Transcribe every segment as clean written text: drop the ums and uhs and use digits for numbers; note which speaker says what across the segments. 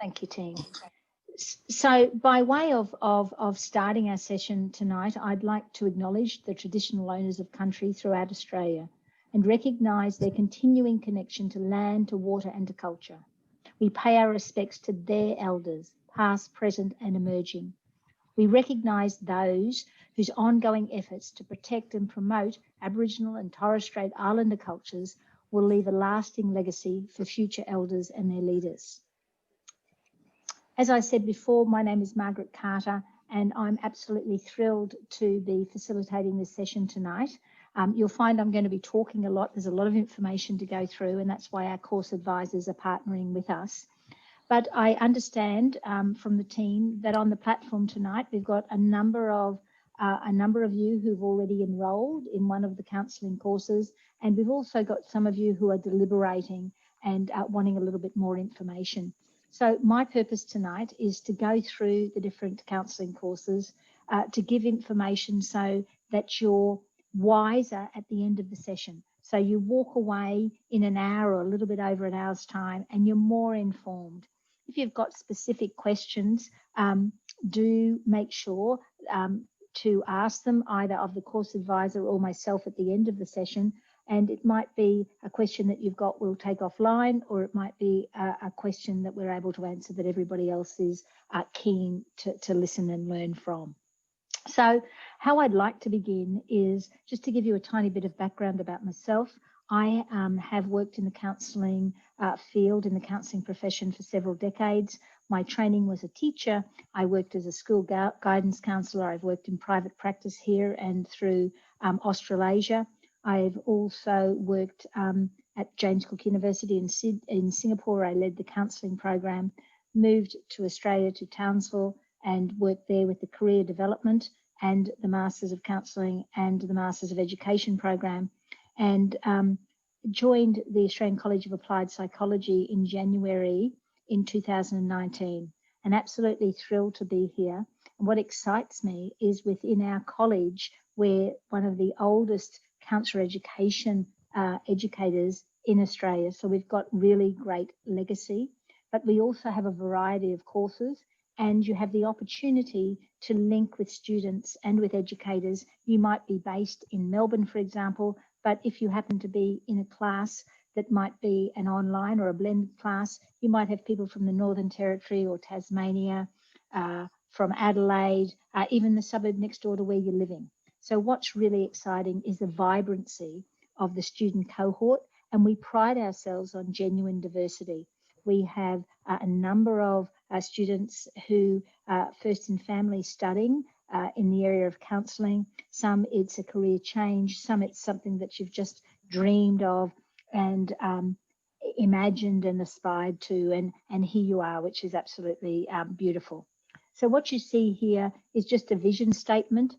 Speaker 1: Thank you, team. So by way of starting our session tonight, I'd like to acknowledge the traditional owners of country throughout Australia and recognise their continuing connection to land, to water and to culture. We pay our respects to their elders, past, present and emerging. We recognise those whose ongoing efforts to protect and promote Aboriginal and Torres Strait Islander cultures will leave a lasting legacy for future elders and their leaders. As I said before, my name is Margaret Carter and I'm absolutely thrilled to be facilitating this session tonight. You'll find I'm going to be talking a lot. There's a lot of information to go through, and that's why our course advisors are partnering with us. But I understand from the team that on the platform tonight, we've got a number of you who've already enrolled in one of the counselling courses, and we've also got some of you who are deliberating and wanting a little bit more information. So my purpose tonight is to go through the different counselling courses, to give information so that you're wiser at the end of the session. So you walk away in an hour or a little bit over an hour's time and you're more informed. If you've got specific questions, do make sure to ask them either of the course advisor or myself at the end of the session. And it might be a question that you've got we'll take offline, or it might be a question that we're able to answer that everybody else is keen to listen and learn from. So how I'd like to begin is just to give you a tiny bit of background about myself. I have worked in the counselling field, in the counselling profession for several decades. My training was a teacher. I worked as a school guidance counsellor. I've worked in private practice here and through Australasia. I've also worked at James Cook University in Singapore. I led the counselling program, moved to Australia to Townsville and worked there with the career development and the Masters of Counselling and the Masters of Education program, and joined the Australian College of Applied Psychology in January in 2019, and absolutely thrilled to be here. And what excites me is within our college, we're one of the oldest counsellor education educators in Australia. So we've got really great legacy, but we also have a variety of courses, and you have the opportunity to link with students and with educators. You might be based in Melbourne, for example, but if you happen to be in a class that might be an online or a blended class, you might have people from the Northern Territory or Tasmania, from Adelaide, even the suburb next door to where you're living. So what's really exciting is the vibrancy of the student cohort, and we pride ourselves on genuine diversity. We have a number of students who first in family studying in the area of counselling. Some it's a career change, some it's something that you've just dreamed of and imagined and aspired to, and here you are, which is absolutely beautiful. So what you see here is just a vision statement.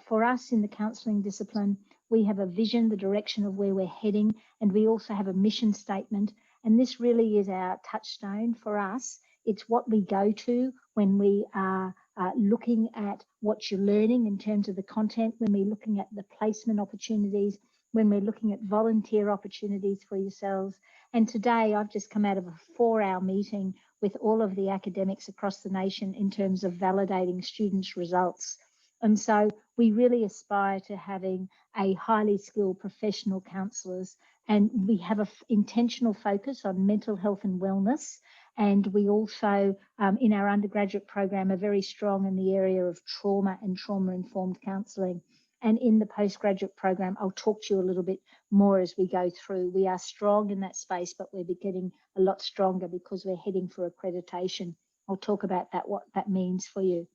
Speaker 1: For us in the counselling discipline, we have a vision, the direction of where we're heading, and we also have a mission statement. And this really is our touchstone for us. It's what we go to when we are looking at what you're learning in terms of the content, when we're looking at the placement opportunities, when we're looking at volunteer opportunities for yourselves. And today I've just come out of a 4-hour meeting with all of the academics across the nation in terms of validating students' results. And so we really aspire to having a highly skilled professional counsellors, and we have an intentional focus on mental health and wellness. And we also, in our undergraduate program, are very strong in the area of trauma and trauma-informed counselling. And in the postgraduate program, I'll talk to you a little bit more as we go through. We are strong in that space, but we're getting a lot stronger because we're heading for accreditation. I'll talk about that, what that means for you.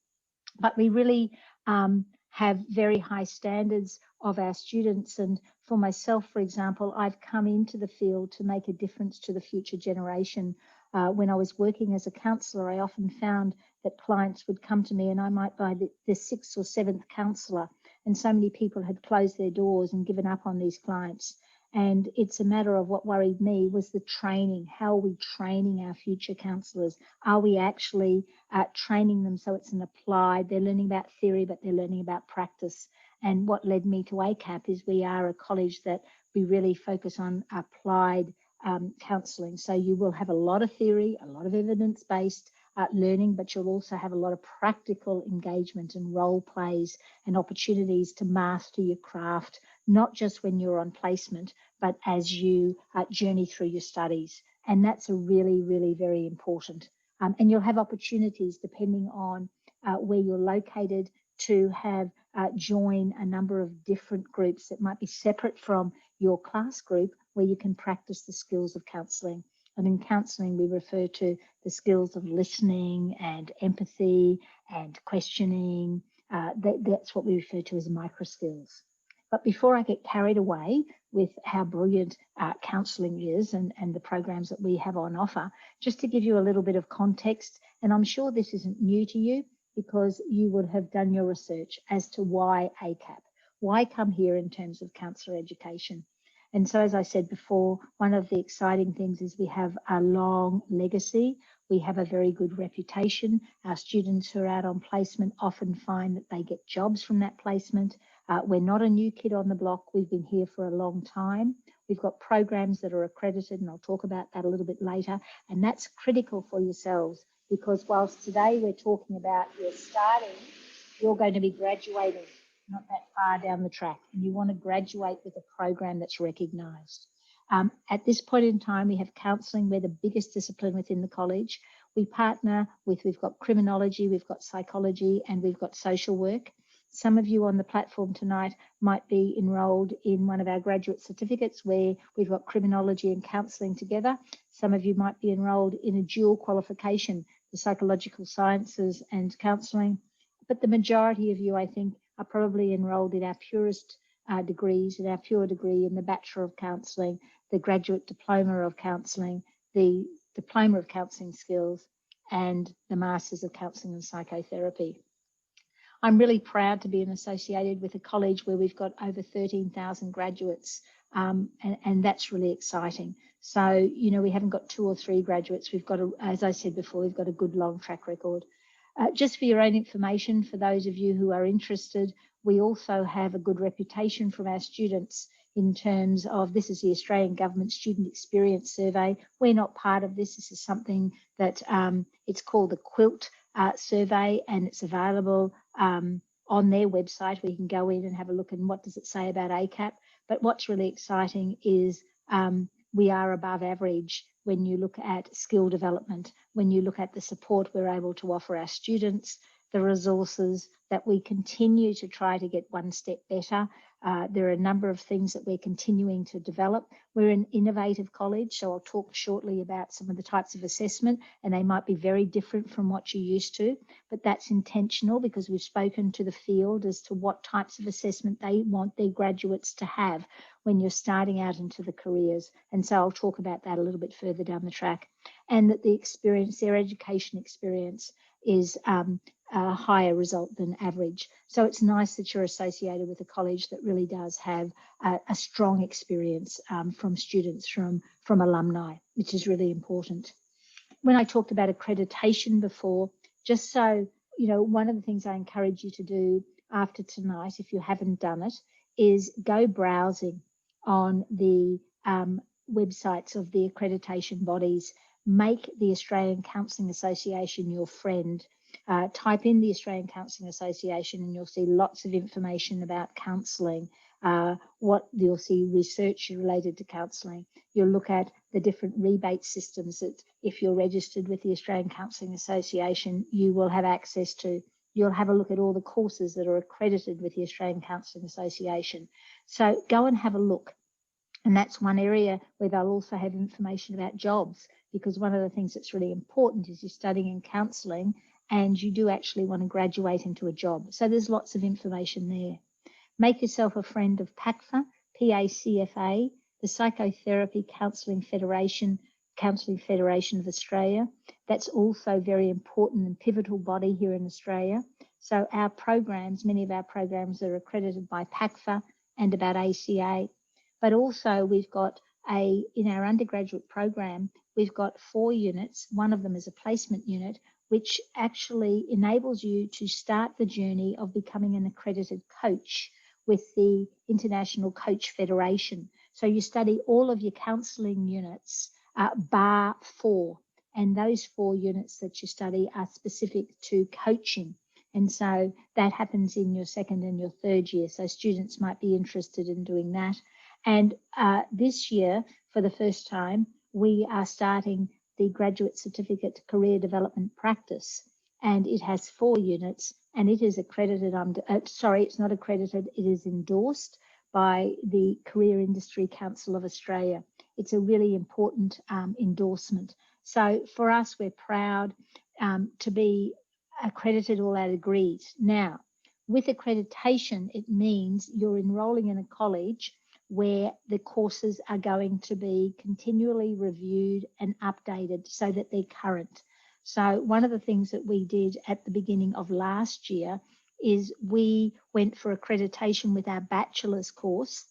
Speaker 1: But we really have very high standards of our students. And for myself, for example, I've come into the field to make a difference to the future generation. When I was working as a counsellor, I often found that clients would come to me and I might be the 6th or 7th counsellor. And so many people had closed their doors and given up on these clients. And it's a matter of what worried me was the training. How are we training our future counsellors? Are we actually training them so it's an applied, they're learning about theory, but they're learning about practice? And what led me to ACAP is we are a college that we really focus on applied counselling. So you will have a lot of theory, a lot of evidence-based learning, but you'll also have a lot of practical engagement and role plays and opportunities to master your craft, not just when you're on placement, but as you journey through your studies. And that's a really, really very important. And you'll have opportunities depending on where you're located to have join a number of different groups that might be separate from your class group, where you can practice the skills of counselling. And in counselling, we refer to the skills of listening and empathy and questioning. That's what we refer to as micro skills. But before I get carried away with how brilliant counselling is and the programs that we have on offer, just to give you a little bit of context, and I'm sure this isn't new to you because you would have done your research as to why ACAP, why come here in terms of counsellor education. And so, as I said before, one of the exciting things is we have a long legacy. We have a very good reputation. Our students who are out on placement often find that they get jobs from that placement. We're not a new kid on the block. We've been here for a long time. We've got programs that are accredited, and I'll talk about that a little bit later. And that's critical for yourselves, because whilst today we're talking about your starting, you're going to be graduating not that far down the track, and you want to graduate with a program that's recognised. At this point in time, we have counselling. We're the biggest discipline within the college. We partner with, we've got criminology, we've got psychology, and we've got social work. Some of you on the platform tonight might be enrolled in one of our graduate certificates where we've got criminology and counselling together. Some of you might be enrolled in a dual qualification, the psychological sciences and counselling. But the majority of you, I think, are probably enrolled in our purest degrees, in our pure degree in the Bachelor of Counselling, the Graduate Diploma of Counselling, the Diploma of Counselling Skills, and the Masters of Counselling and Psychotherapy. I'm really proud to be associated with a college where we've got over 13,000 graduates, and that's really exciting. So, you know, we haven't got 2 or 3 graduates. We've got, as I said before, we've got a good long track record. Just for your own information, for those of you who are interested, we also have a good reputation from our students in terms of, this is the Australian Government Student Experience Survey. We're not part of this. This is something that it's called the QUILT survey, and it's available on their website where you can go in and have a look and what does it say about ACAP. But what's really exciting is we are above average when you look at skill development, when you look at the support we're able to offer our students, the resources that we continue to try to get one step better. There are a number of things that we're continuing to develop. We're an innovative college, so I'll talk shortly about some of the types of assessment, and they might be very different from what you're used to, but that's intentional because we've spoken to the field as to what types of assessment they want their graduates to have when you're starting out into the careers. And so I'll talk about that a little bit further down the track. And that the experience, their education experience, is a higher result than average. So it's nice that you're associated with a college that really does have a strong experience from students, from alumni, which is really important. When I talked about accreditation before, just so you know, one of the things I encourage you to do after tonight, if you haven't done it, is go browsing on the websites of the accreditation bodies. Make the Australian Counselling Association your friend. Type in the Australian Counselling Association and you'll see lots of information about counselling. You'll see research related to counselling. You'll look at the different rebate systems that if you're registered with the Australian Counselling Association, you will have access to. You'll have a look at all the courses that are accredited with the Australian Counselling Association. So go and have a look. And that's one area where they'll also have information about jobs, because one of the things that's really important is you're studying in counselling and you do actually want to graduate into a job. So there's lots of information there. Make yourself a friend of PACFA, PACFA, the Psychotherapy Counselling Federation of Australia. That's also a very important and pivotal body here in Australia. So our programs, many of our programs are accredited by PACFA and about ACA. But also we've got in our undergraduate program, we've got 4 units. One of them is a placement unit, which actually enables you to start the journey of becoming an accredited coach with the International Coach Federation. So you study all of your counselling units, bar 4. And those 4 units that you study are specific to coaching. And so that happens in your 2nd and your 3rd year. So students might be interested in doing that. And this year, for the first time, we are starting the Graduate Certificate Career Development Practice. And it has 4 units, and it is accredited under, it's not accredited, it is endorsed by the Career Industry Council of Australia. It's a really important endorsement. So for us, we're proud to be accredited all our degrees. Now, with accreditation, it means you're enrolling in a college where the courses are going to be continually reviewed and updated so that they're current. So one of the things that we did at the beginning of last year is we went for accreditation with our bachelor's course,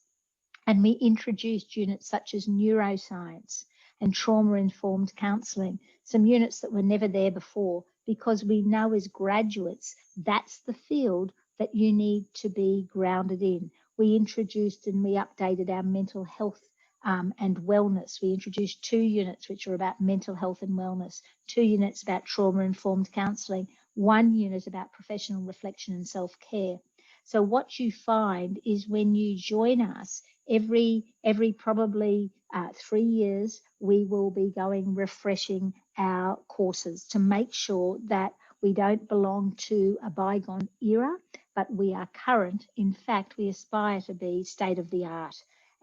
Speaker 1: and we introduced units such as neuroscience and trauma-informed counselling, some units that were never there before, because we know as graduates, that's the field that you need to be grounded in. We introduced and we updated our mental health and wellness. We introduced 2 units which are about mental health and wellness, 2 units about trauma-informed counselling, 1 unit about professional reflection and self-care. So what you find is when you join us, every probably 3 years, we will be going refreshing our courses to make sure that we don't belong to a bygone era, but we are current. In fact, we aspire to be state of the art.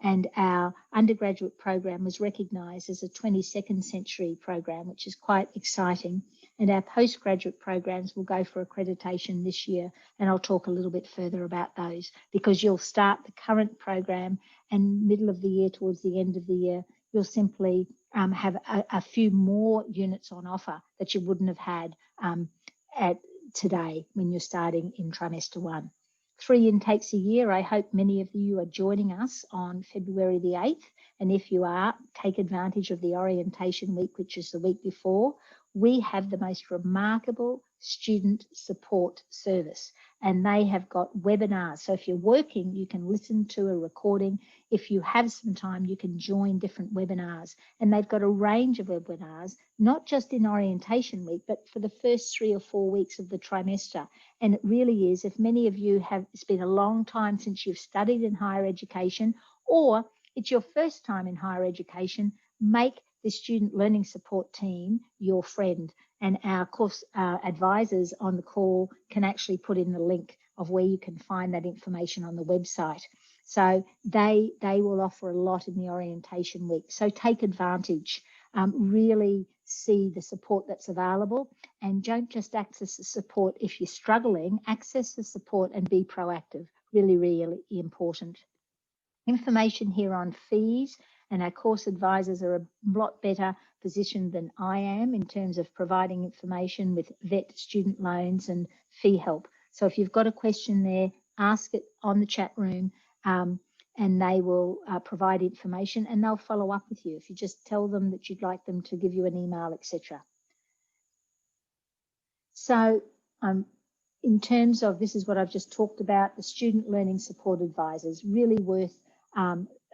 Speaker 1: And our undergraduate program was recognised as a 22nd century program, which is quite exciting. And our postgraduate programs will go for accreditation this year. And I'll talk a little bit further about those, because you'll start the current program and middle of the year towards the end of the year, you'll simply have a few more units on offer that you wouldn't have had at today when you're starting in trimester 1. 3 intakes a year. I hope many of you are joining us on February the 8th. And if you are, take advantage of the orientation week, which is the week before. We have the most remarkable student support service, and they have got webinars. So if you're working, you can listen to a recording. If you have some time, you can join different webinars. And they've got a range of webinars, not just in orientation week, but for the first 3 or 4 weeks of the trimester. And it really is, if many of you have, it's been a long time since you've studied in higher education, or it's your first time in higher education, make the student learning support team your friend. And our course advisors on the call can actually put in the link of where you can find that information on the website. So they will offer a lot in the orientation week. So take advantage, really see the support that's available, and don't just access the support if you're struggling, access the support and be proactive. Really, really important. Information here on fees, and our course advisors are a lot better positioned than I am in terms of providing information with VET student loans and fee help. So if you've got a question there, ask it on the chat room, and they will provide information, and they'll follow up with you if you just tell them that you'd like them to give you an email, etc. So in terms of, this is what I've just talked about, the student learning support advisors, really worth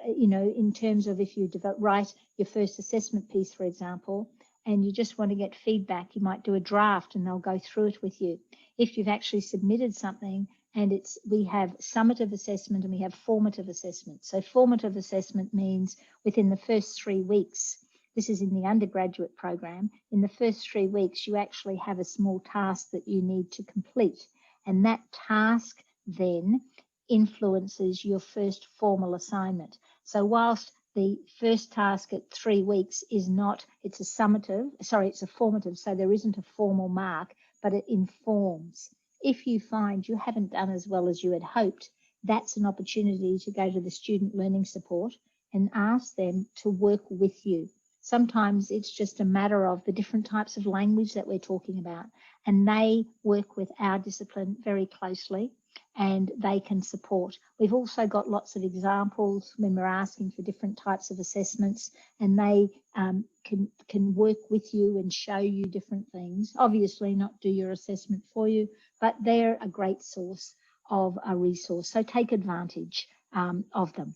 Speaker 1: in terms of if you write your first assessment piece, for example, and you just want to get feedback, you might do a draft and they'll go through it with you. If you've actually submitted something, and we have summative assessment and we have formative assessment. So formative assessment means within the first 3 weeks, this is in the undergraduate program, in the first 3 weeks, you actually have a small task that you need to complete. And that task then influences your first formal assignment. So whilst the first task at 3 weeks is not, it's a formative, so there isn't a formal mark, but it informs. If you find you haven't done as well as you had hoped, that's an opportunity to go to the student learning support and ask them to work with you. Sometimes it's just a matter of the different types of language that we're talking about, and they work with our discipline very closely and they can support. We've also got lots of examples when we're asking for different types of assessments, and they can work with you and show you different things. Obviously not do your assessment for you, but they're a great source of a resource. So take advantage of them.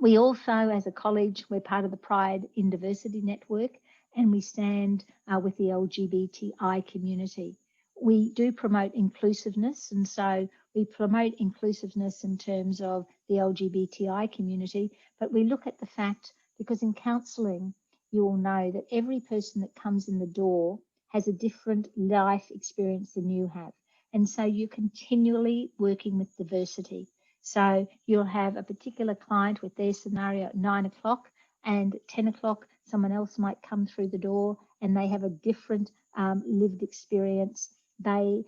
Speaker 1: We also, as a college, we're part of the Pride in Diversity Network, and we stand with the LGBTI community. We do promote inclusiveness, and so we promote inclusiveness in terms of the LGBTI community, but we look at the fact, because in counselling, you will know that every person that comes in the door has a different life experience than you have. And so you're continually working with diversity. So you'll have a particular client with their scenario at 9 o'clock, and at 10 o'clock, someone else might come through the door and they have a different lived experience. They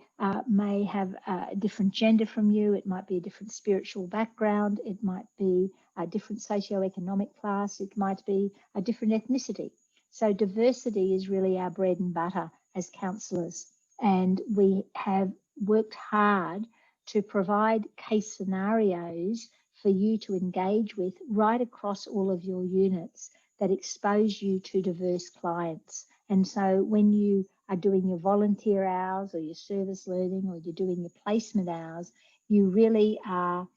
Speaker 1: may have a different gender from you. It might be a different spiritual background. It might be a different socioeconomic class. It might be a different ethnicity. So diversity is really our bread and butter as counsellors. And we have worked hard to provide case scenarios for you to engage with right across all of your units that expose you to diverse clients. And so when you are doing your volunteer hours or your service learning or you're doing your placement hours, you really are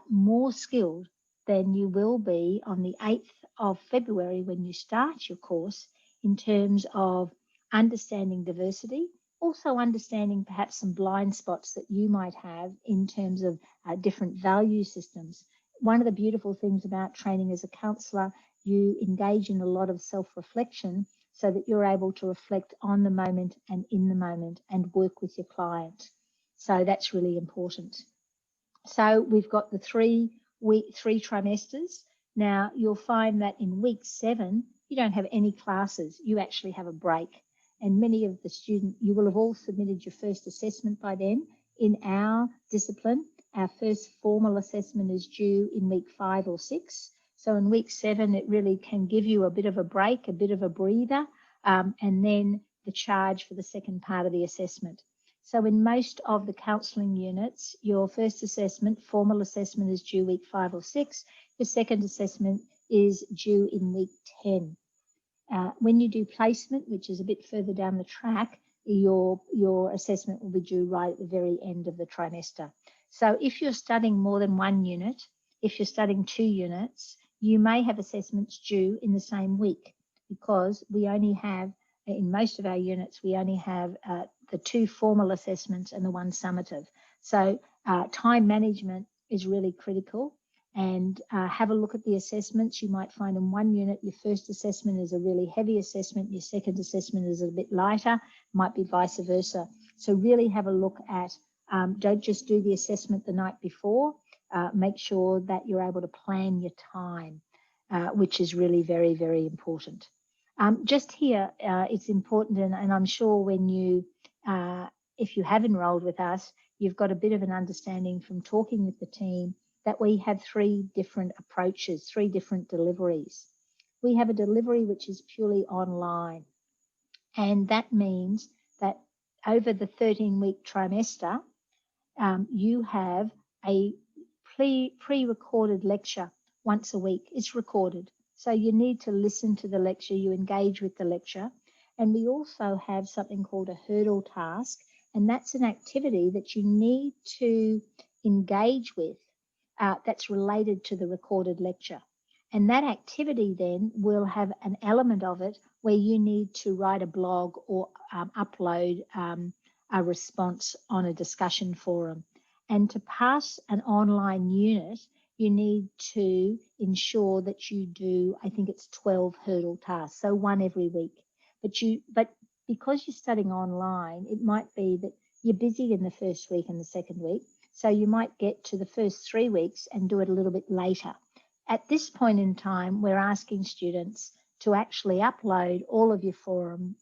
Speaker 1: more skilled than you will be on the 8th of February when you start your course in terms of understanding diversity, also understanding perhaps some blind spots that you might have in terms of different value systems. One of the beautiful things about training as a counsellor, you engage in a lot of self-reflection so that you're able to reflect on the moment and in the moment and work with your client. So that's really important. So we've got the three trimesters. Now you'll find that in week 7, you don't have any classes. You actually have a break. And many of the students, you will have all submitted your first assessment by then. In our discipline, our first formal assessment is due in week 5 or 6. So in week 7, it really can give you a bit of a break, a bit of a breather, and then the charge for the second part of the assessment. So in most of the counselling units, your first assessment, formal assessment, is due week 5 or 6. Your second assessment is due in week 10. When you do placement, which is a bit further down the track, your assessment will be due right at the very end of the trimester. So if you're studying more than one unit, if you're studying 2 units, you may have assessments due in the same week, because we only have, in most of our units, we only have the 2 formal assessments and the 1 summative. So time management is really critical. And have a look at the assessments. You might find in one unit, your first assessment is a really heavy assessment, your second assessment is a bit lighter, might be vice versa. So really have a look at, don't just do the assessment the night before, make sure that you're able to plan your time, which is really very, very important. Just here, it's important, and I'm sure when you, if you have enrolled with us, you've got a bit of an understanding from talking with the team that we have 3 different approaches, 3 different deliveries. We have a delivery which is purely online, and that means that over the 13-week trimester, you have a pre-recorded lecture once a week. It's recorded, so you need to listen to the lecture, you engage with the lecture. And we also have something called a hurdle task, and that's an activity that you need to engage with that's related to the recorded lecture. And that activity then will have an element of it where you need to write a blog or upload a response on a discussion forum. And to pass an online unit, you need to ensure that you do, I think it's 12 hurdle tasks, so 1 every week. But because you're studying online, it might be that you're busy in the first week and the second week. So you might get to the first 3 weeks and do it a little bit later. At this point in time, we're asking students to actually upload all of your forums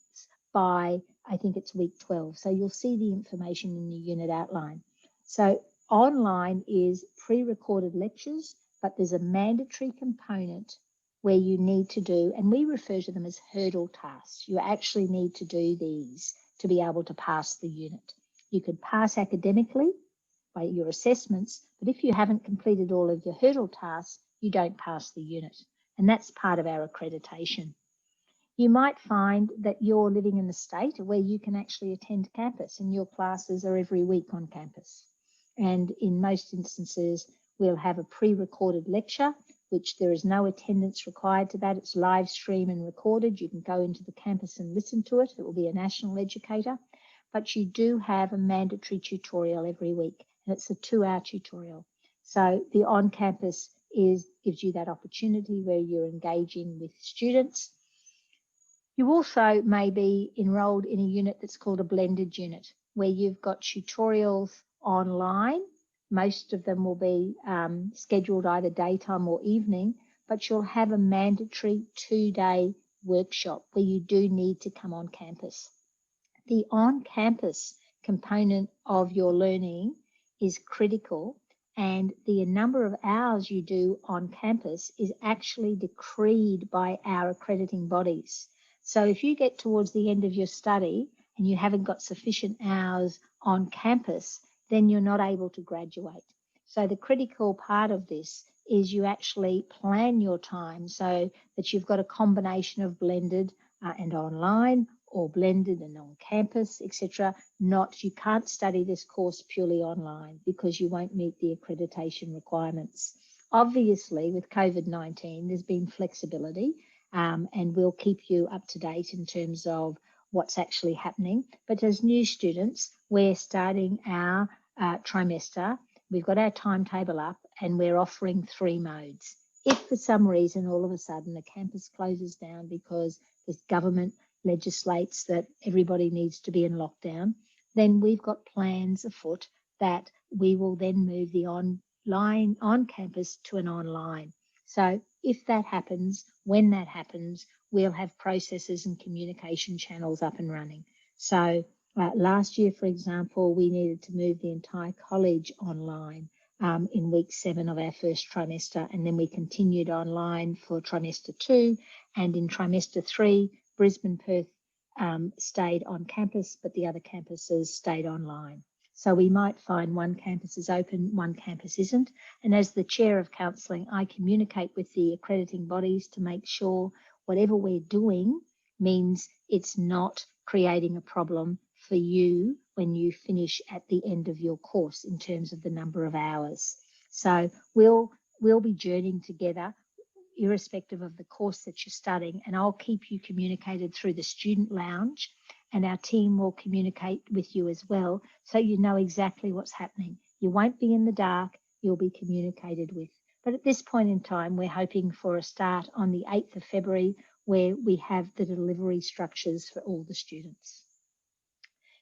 Speaker 1: by, I think it's week 12. So you'll see the information in your unit outline. So online is pre-recorded lectures, but there's a mandatory component where you need to do, and we refer to them as hurdle tasks. You actually need to do these to be able to pass the unit. You could pass academically by your assessments, but if you haven't completed all of your hurdle tasks, you don't pass the unit. And that's part of our accreditation. You might find that you're living in a state where you can actually attend campus and your classes are every week on campus. And in most instances, we'll have a pre-recorded lecture which there is no attendance required to that. It's live stream and recorded. You can go into the campus and listen to it. It will be a national educator. But you do have a mandatory tutorial every week, and it's a 2-hour tutorial. So the on-campus gives you that opportunity where you're engaging with students. You also may be enrolled in a unit that's called a blended unit, where you've got tutorials online. Most of them will be scheduled either daytime or evening, but you'll have a mandatory 2-day workshop where you do need to come on campus. The on-campus component of your learning is critical, and the number of hours you do on campus is actually decreed by our accrediting bodies. So if you get towards the end of your study and you haven't got sufficient hours on campus, then you're not able to graduate. So the critical part of this is you actually plan your time so that you've got a combination of blended and online, or blended and on campus, etc. You can't study this course purely online because you won't meet the accreditation requirements. Obviously, with COVID-19, there's been flexibility, and we'll keep you up to date in terms of what's actually happening. But as new students, we're starting our trimester. We've got our timetable up and we're offering 3 modes. If for some reason all of a sudden the campus closes down because the government legislates that everybody needs to be in lockdown, then we've got plans afoot that we will then move the online on campus to an online. So if that happens, when that happens, we'll have processes and communication channels up and running. So last year, for example, we needed to move the entire college online in week 7 of our first trimester, and then we continued online for trimester 2, and in trimester 3, Brisbane, Perth stayed on campus, but the other campuses stayed online. So we might find one campus is open, one campus isn't. And as the chair of counselling, I communicate with the accrediting bodies to make sure whatever we're doing means it's not creating a problem for you when you finish at the end of your course in terms of the number of hours. So we'll be journeying together irrespective of the course that you're studying, and I'll keep you communicated through the student lounge, and our team will communicate with you as well, so you know exactly what's happening. You won't be in the dark, you'll be communicated with. But at this point in time, we're hoping for a start on the 8th of February where we have the delivery structures for all the students.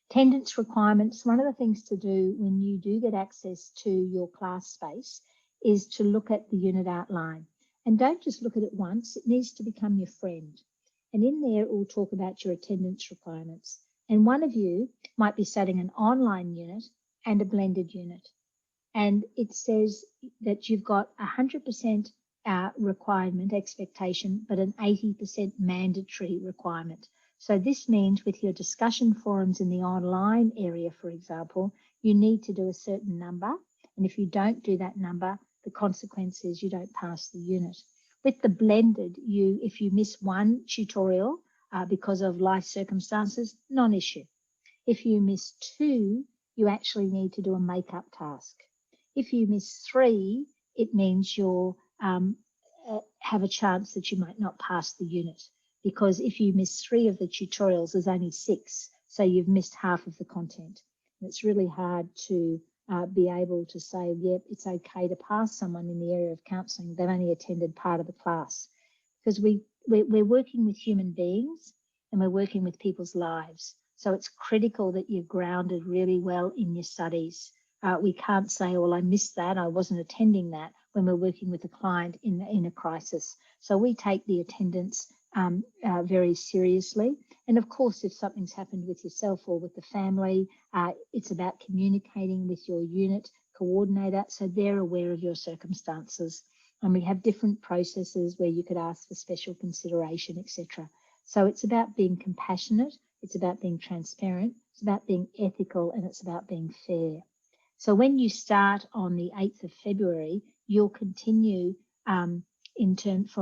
Speaker 1: Attendance requirements, one of the things to do when you do get access to your class space is to look at the unit outline. And don't just look at it once, it needs to become your friend. And in there, it will talk about your attendance requirements. And one of you might be studying an online unit and a blended unit. And it says that you've got 100% requirement expectation, but an 80% mandatory requirement. So this means with your discussion forums in the online area, for example, you need to do a certain number. And if you don't do that number, the consequence is you don't pass the unit. With the blended, if you miss one tutorial because of life circumstances, non-issue. If you miss 2, you actually need to do a make-up task. If you miss 3, it means you'll have a chance that you might not pass the unit, because if you miss 3 of the tutorials, there's only 6, so you've missed half of the content. And it's really hard to be able to say, yep, it's okay to pass someone in the area of counselling. They've only attended part of the class, because we're working with human beings and we're working with people's lives. So it's critical that you're grounded really well in your studies. We can't say, well, I missed that, I wasn't attending that, when we're working with a client in a crisis. So we take the attendance very seriously. And of course, if something's happened with yourself or with the family, it's about communicating with your unit coordinator so they're aware of your circumstances. And we have different processes where you could ask for special consideration, etc. So it's about being compassionate, it's about being transparent, it's about being ethical, and it's about being fair. So when you start on the 8th of February, you'll continue from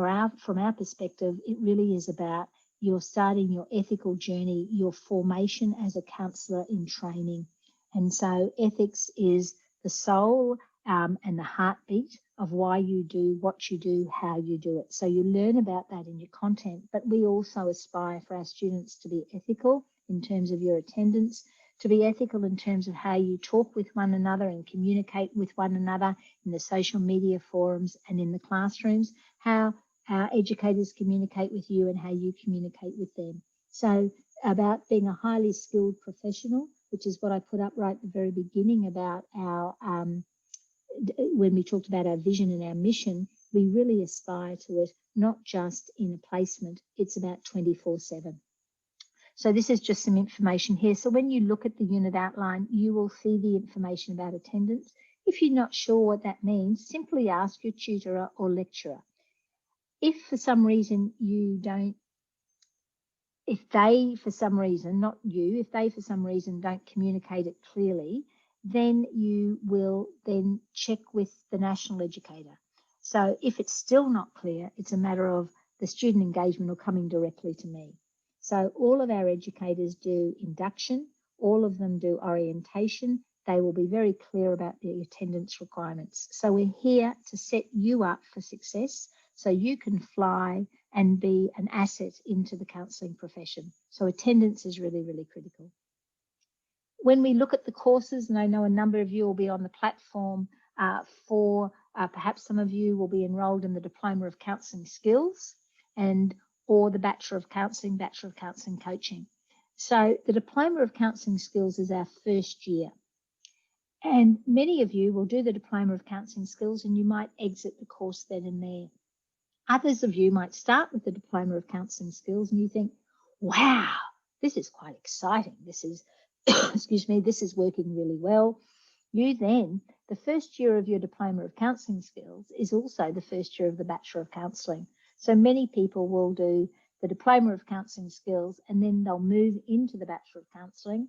Speaker 1: our perspective, it really is about you're starting your ethical journey, your formation as a counsellor in training. And so ethics is the soul and the heartbeat of why you do what you do, how you do it. So you learn about that in your content, but we also aspire for our students to be ethical in terms of your attendance, to be ethical in terms of how you talk with one another and communicate with one another in the social media forums and in the classrooms, how our educators communicate with you and how you communicate with them. So about being a highly skilled professional, which is what I put up right at the very beginning about our, when we talked about our vision and our mission, we really aspire to it, not just in a placement, it's about 24/7. So this is just some information here. So when you look at the unit outline, you will see the information about attendance. If you're not sure what that means, simply ask your tutor or lecturer. If for some reason you don't, if they for some reason, not you, if they for some reason don't communicate it clearly, then you will then check with the national educator. So if it's still not clear, it's a matter of the student engagement or coming directly to me. So all of our educators do induction, all of them do orientation. They will be very clear about the attendance requirements. So we're here to set you up for success so you can fly and be an asset into the counselling profession. So attendance is really, really critical. When we look at the courses, and I know a number of you will be on the platform perhaps some of you will be enrolled in the Diploma of Counselling Skills or the Bachelor of Counselling Coaching. So the Diploma of Counselling Skills is our first year. And many of you will do the Diploma of Counselling Skills and you might exit the course then and there. Others of you might start with the Diploma of Counselling Skills and you think, wow, this is quite exciting. This is, excuse me, this is working really well. You then, the first year of your Diploma of Counselling Skills is also the first year of the Bachelor of Counselling. So many people will do the Diploma of Counselling Skills and then they'll move into the Bachelor of Counselling.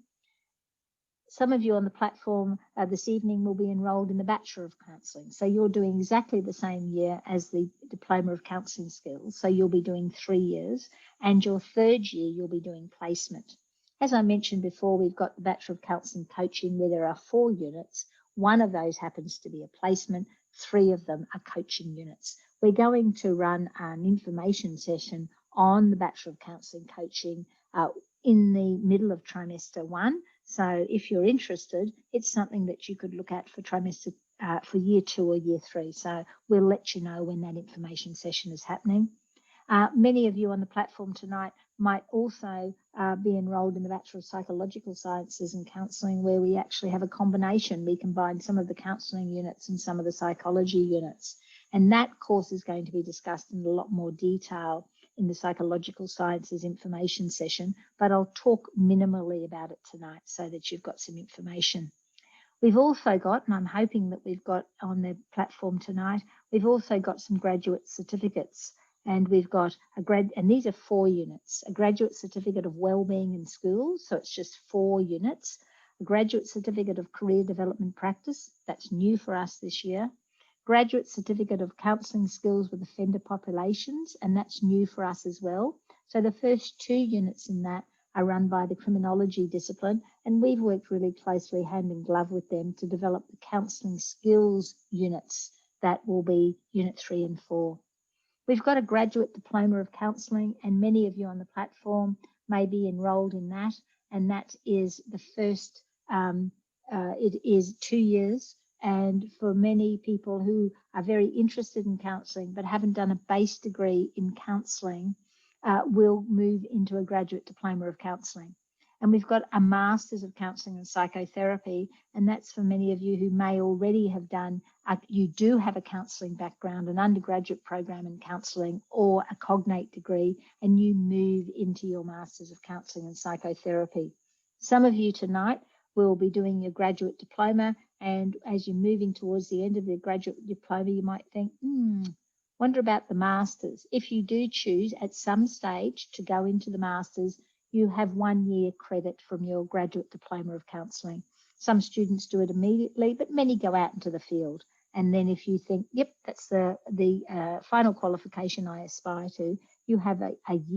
Speaker 1: Some of you on the platform this evening will be enrolled in the Bachelor of Counselling. So you're doing exactly the same year as the Diploma of Counselling Skills. So you'll be doing 3 years, and your third year you'll be doing placement. As I mentioned before, we've got the Bachelor of Counselling Coaching where there are 4 units. One of those happens to be a placement. 3 of them are coaching units. We're going to run an information session on the Bachelor of Counselling Coaching in the middle of trimester 1. So if you're interested, it's something that you could look at for trimester for year 2 or year 3. So we'll let you know when that information session is happening. Many of you on the platform tonight might also be enrolled in the Bachelor of Psychological Sciences and Counselling, where we actually have a combination. We combine some of the counselling units and some of the psychology units. And that course is going to be discussed in a lot more detail in the Psychological Sciences information session, but I'll talk minimally about it tonight so that you've got some information. We've also got, and I'm hoping that we've got on the platform tonight, we've also got some graduate certificates, and we've got and these are 4 units, a graduate certificate of wellbeing in schools, so it's just 4 units, a graduate certificate of career development practice, that's new for us this year, graduate certificate of counselling skills with offender populations, and that's new for us as well. So the first 2 units in that are run by the criminology discipline, and we've worked really closely hand in glove with them to develop the counselling skills units that will be unit 3 and 4. We've got a graduate diploma of counselling, and many of you on the platform may be enrolled in that, and that is the first, it is 2 years. And for many people who are very interested in counselling but haven't done a base degree in counselling, will move into a graduate diploma of counselling. And we've got a Masters of Counselling and Psychotherapy, and that's for many of you who may already have done, you do have a counselling background, an undergraduate program in counselling or a cognate degree, and you move into your Masters of Counselling and Psychotherapy. Some of you tonight will be doing your graduate diploma, and as you're moving towards the end of the graduate diploma, you might think, wonder about the Masters. If you do choose at some stage to go into the Masters, you have 1 year credit from your graduate diploma of counselling. Some students do it immediately, but many go out into the field. And then if you think, yep, that's the final qualification I aspire to, you have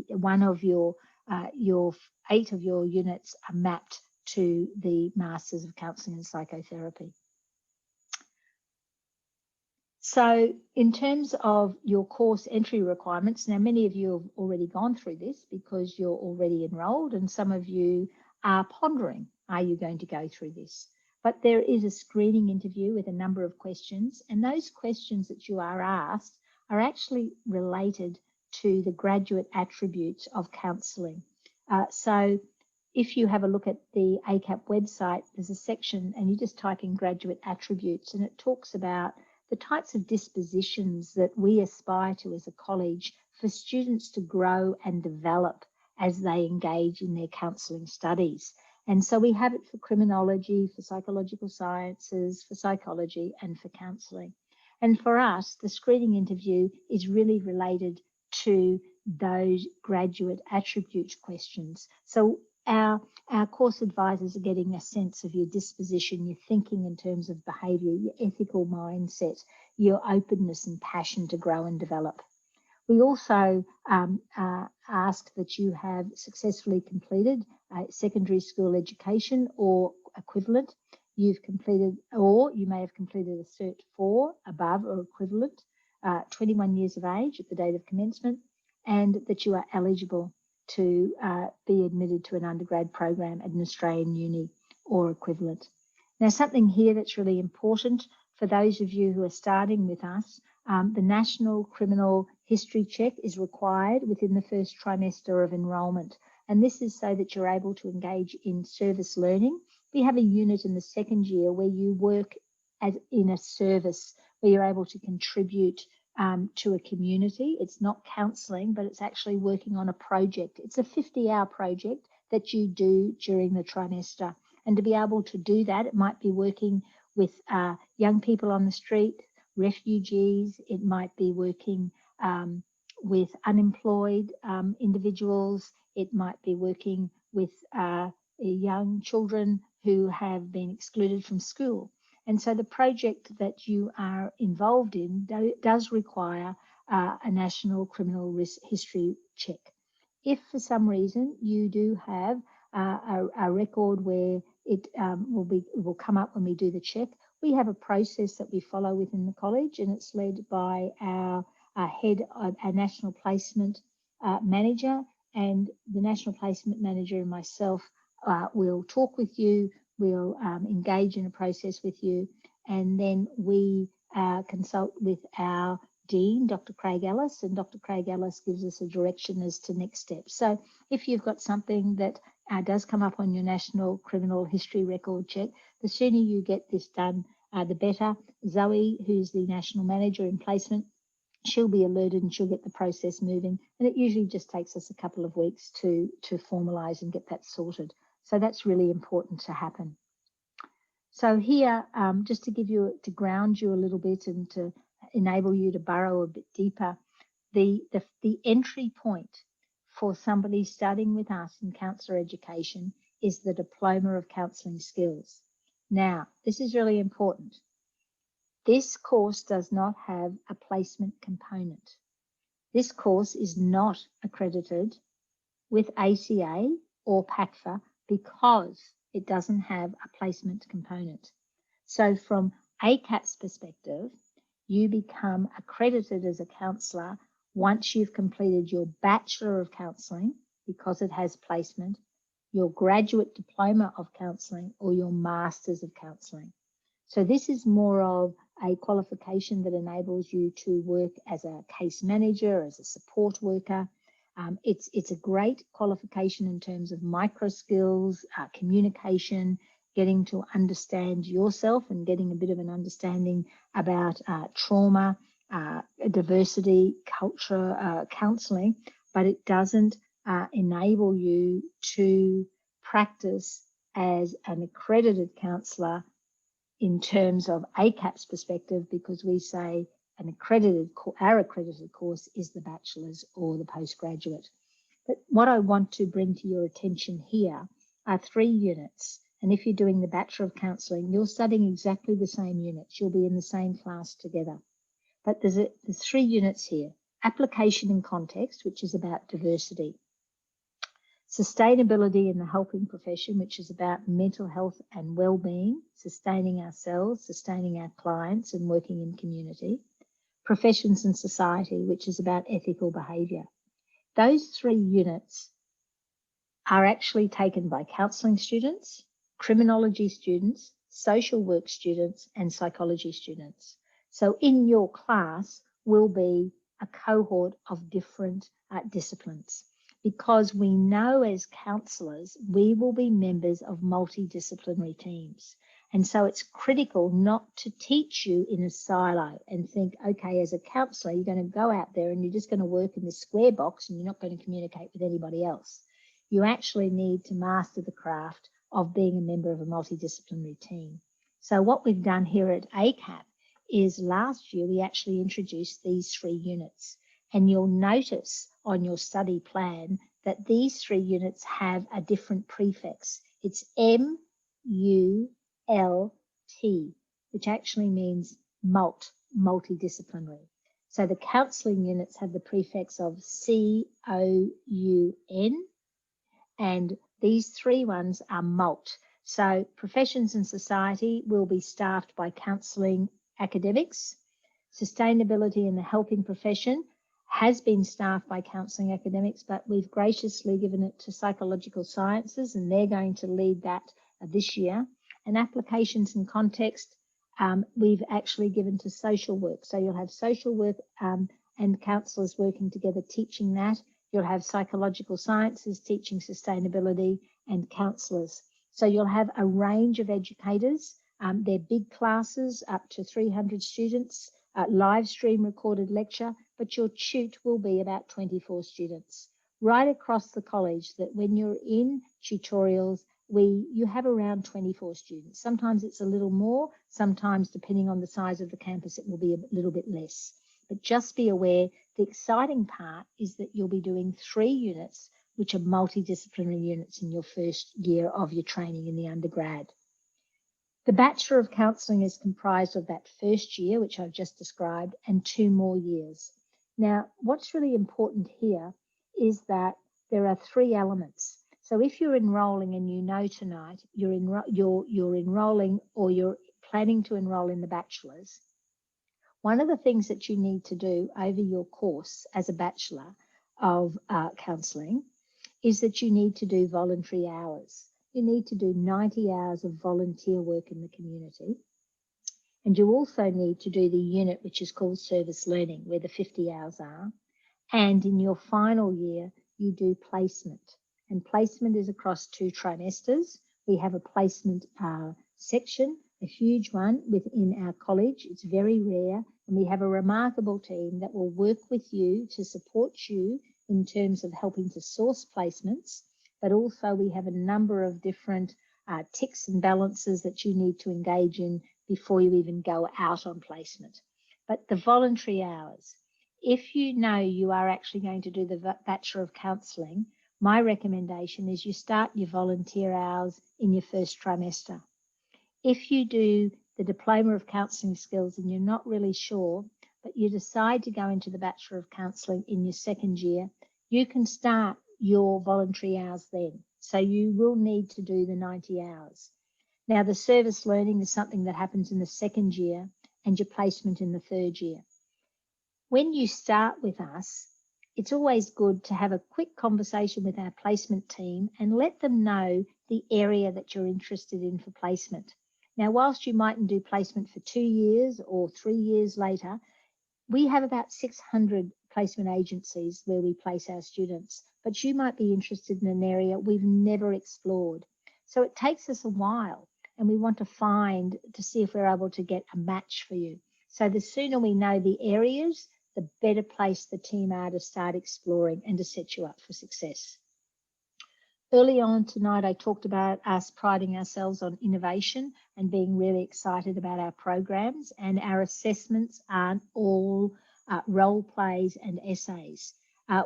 Speaker 1: one of your 8 of your units are mapped to the Masters of Counselling and Psychotherapy. So in terms of your course entry requirements, now many of you have already gone through this because you're already enrolled, and some of you are pondering, are you going to go through this? But there is a screening interview with a number of questions, and those questions that you are asked are actually related to the graduate attributes of counselling. So if you have a look at the ACAP website, there's a section and you just type in graduate attributes, and it talks about the types of dispositions that we aspire to as a college for students to grow and develop as they engage in their counselling studies. And so we have it for criminology, for psychological sciences, for psychology, and for counselling. And for us, the screening interview is really related to those graduate attributes questions. So our course advisors are getting a sense of your disposition, your thinking in terms of behaviour, your ethical mindset, your openness and passion to grow and develop. We also ask that you have successfully completed secondary school education or equivalent. You've completed, or you may have completed a Cert 4 above or equivalent, 21 years of age at the date of commencement, and that you are eligible to be admitted to an undergrad program at an Australian uni or equivalent. Now, something here that's really important for those of you who are starting with us, the National Criminal History Check is required within the first trimester of enrolment. And this is so that you're able to engage in service learning. We have a unit in the second year where you work in a service where you're able to contribute to a community. It's not counselling, but it's actually working on a project. It's a 50-hour project that you do during the trimester. And to be able to do that, it might be working with young people on the street, refugees. It might be working with unemployed individuals. It might be working with young children who have been excluded from school. And so the project that you are involved in does require a national criminal history check. If for some reason you do have a record where it will come up when we do the check, we have a process that we follow within the college, and it's led by our head, our national placement manager, and the national placement manager and myself will talk with you. We'll engage in a process with you, and then we consult with our Dean, Dr. Craig Ellis, and Dr. Craig Ellis gives us a direction as to next steps. So if you've got something that does come up on your National Criminal History Record check, the sooner you get this done, the better. Zoe, who's the National Manager in Placement, she'll be alerted and she'll get the process moving. And it usually just takes us a couple of weeks to formalise and get that sorted. So that's really important to happen. So here, just to ground you a little bit and to enable you to burrow a bit deeper, the entry point for somebody studying with us in counsellor education is the Diploma of Counselling Skills. Now, this is really important. This course does not have a placement component. This course is not accredited with ACA or PACFA because it doesn't have a placement component. So from ACAP's perspective, you become accredited as a counsellor once you've completed your Bachelor of Counselling, because it has placement, your Graduate Diploma of Counselling, or your Masters of Counselling. So this is more of a qualification that enables you to work as a case manager, as a support worker. It's a great qualification in terms of micro skills, communication, getting to understand yourself and getting a bit of an understanding about trauma, diversity, culture, counselling, but it doesn't enable you to practice as an accredited counsellor in terms of ACAP's perspective, because we say our accredited course is the bachelor's or the postgraduate. But what I want to bring to your attention here are 3 units. And if you're doing the Bachelor of Counselling, you're studying exactly the same units. You'll be in the same class together. But there's 3 units here. Application and Context, which is about diversity. Sustainability in the helping profession, which is about mental health and well-being, sustaining ourselves, sustaining our clients, and working in community. professions and society, which is about ethical behaviour. Those 3 units are actually taken by counselling students, criminology students, social work students, and psychology students. So in your class will be a cohort of different disciplines, because we know as counsellors we will be members of multidisciplinary teams. And so it's critical not to teach you in a silo and think, okay, as a counsellor, you're going to go out there and you're just going to work in this square box and you're not going to communicate with anybody else. You actually need to master the craft of being a member of a multidisciplinary team. So what we've done here at ACAP is last year we actually introduced these 3 units. And you'll notice on your study plan that these 3 units have a different prefix. It's MULT, which actually means multidisciplinary. So the counselling units have the prefix of COUN, and these 3 ones are MULT. So professions and society will be staffed by counselling academics. Sustainability in the helping profession has been staffed by counselling academics, but we've graciously given it to psychological sciences, and they're going to lead that this year. And applications and context, we've actually given to social work. So you'll have social work and counsellors working together teaching that. You'll have psychological sciences teaching sustainability and counsellors. So you'll have a range of educators. They're big classes, up to 300 students, live stream recorded lecture, but your tute will be about 24 students. Right across the college, that when you're in tutorials, you have around 24 students. Sometimes it's a little more, sometimes depending on the size of the campus, it will be a little bit less. But just be aware, the exciting part is that you'll be doing 3 units, which are multidisciplinary units in your first year of your training in the undergrad. The Bachelor of Counselling is comprised of that first year, which I've just described, and 2 more years. Now, what's really important here is that there are 3 elements. So if you're enrolling and you know tonight you're enrolling or you're planning to enrol in the bachelor's, one of the things that you need to do over your course as a Bachelor of Counselling is that you need to do voluntary hours. You need to do 90 hours of volunteer work in the community. And you also need to do the unit which is called service learning, where the 50 hours are. And in your final year, you do placement. And placement is across 2 trimesters. We have a placement section, a huge one within our college. It's very rare. And we have a remarkable team that will work with you to support you in terms of helping to source placements. But also we have a number of different ticks and balances that you need to engage in before you even go out on placement. But the voluntary hours, if you know you are actually going to do the Bachelor of Counselling, my recommendation is you start your volunteer hours in your first trimester. If you do the Diploma of Counselling Skills and you're not really sure, but you decide to go into the Bachelor of Counselling in your second year, you can start your voluntary hours then. So you will need to do the 90 hours. Now, the service learning is something that happens in the second year and your placement in the third year. When you start with us, it's always good to have a quick conversation with our placement team and let them know the area that you're interested in for placement. Now, whilst you mightn't do placement for 2 years or 3 years later, we have about 600 placement agencies where we place our students, but you might be interested in an area we've never explored. So it takes us a while, and we want to see if we're able to get a match for you. So the sooner we know the areas, the better place the team are to start exploring and to set you up for success. Early on tonight, I talked about us priding ourselves on innovation and being really excited about our programs, and our assessments aren't all role plays and essays.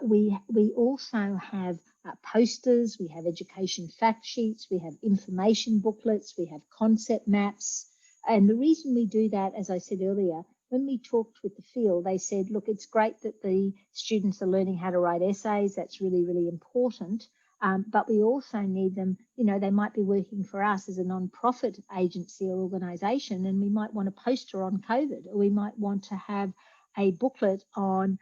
Speaker 1: We also have posters, we have education fact sheets, we have information booklets, we have concept maps. And the reason we do that, as I said earlier, when we talked with the field, they said, look, it's great that the students are learning how to write essays. That's really, really important. But we also need them, they might be working for us as a non-profit agency or organisation, and we might want a poster on COVID, or we might want to have a booklet on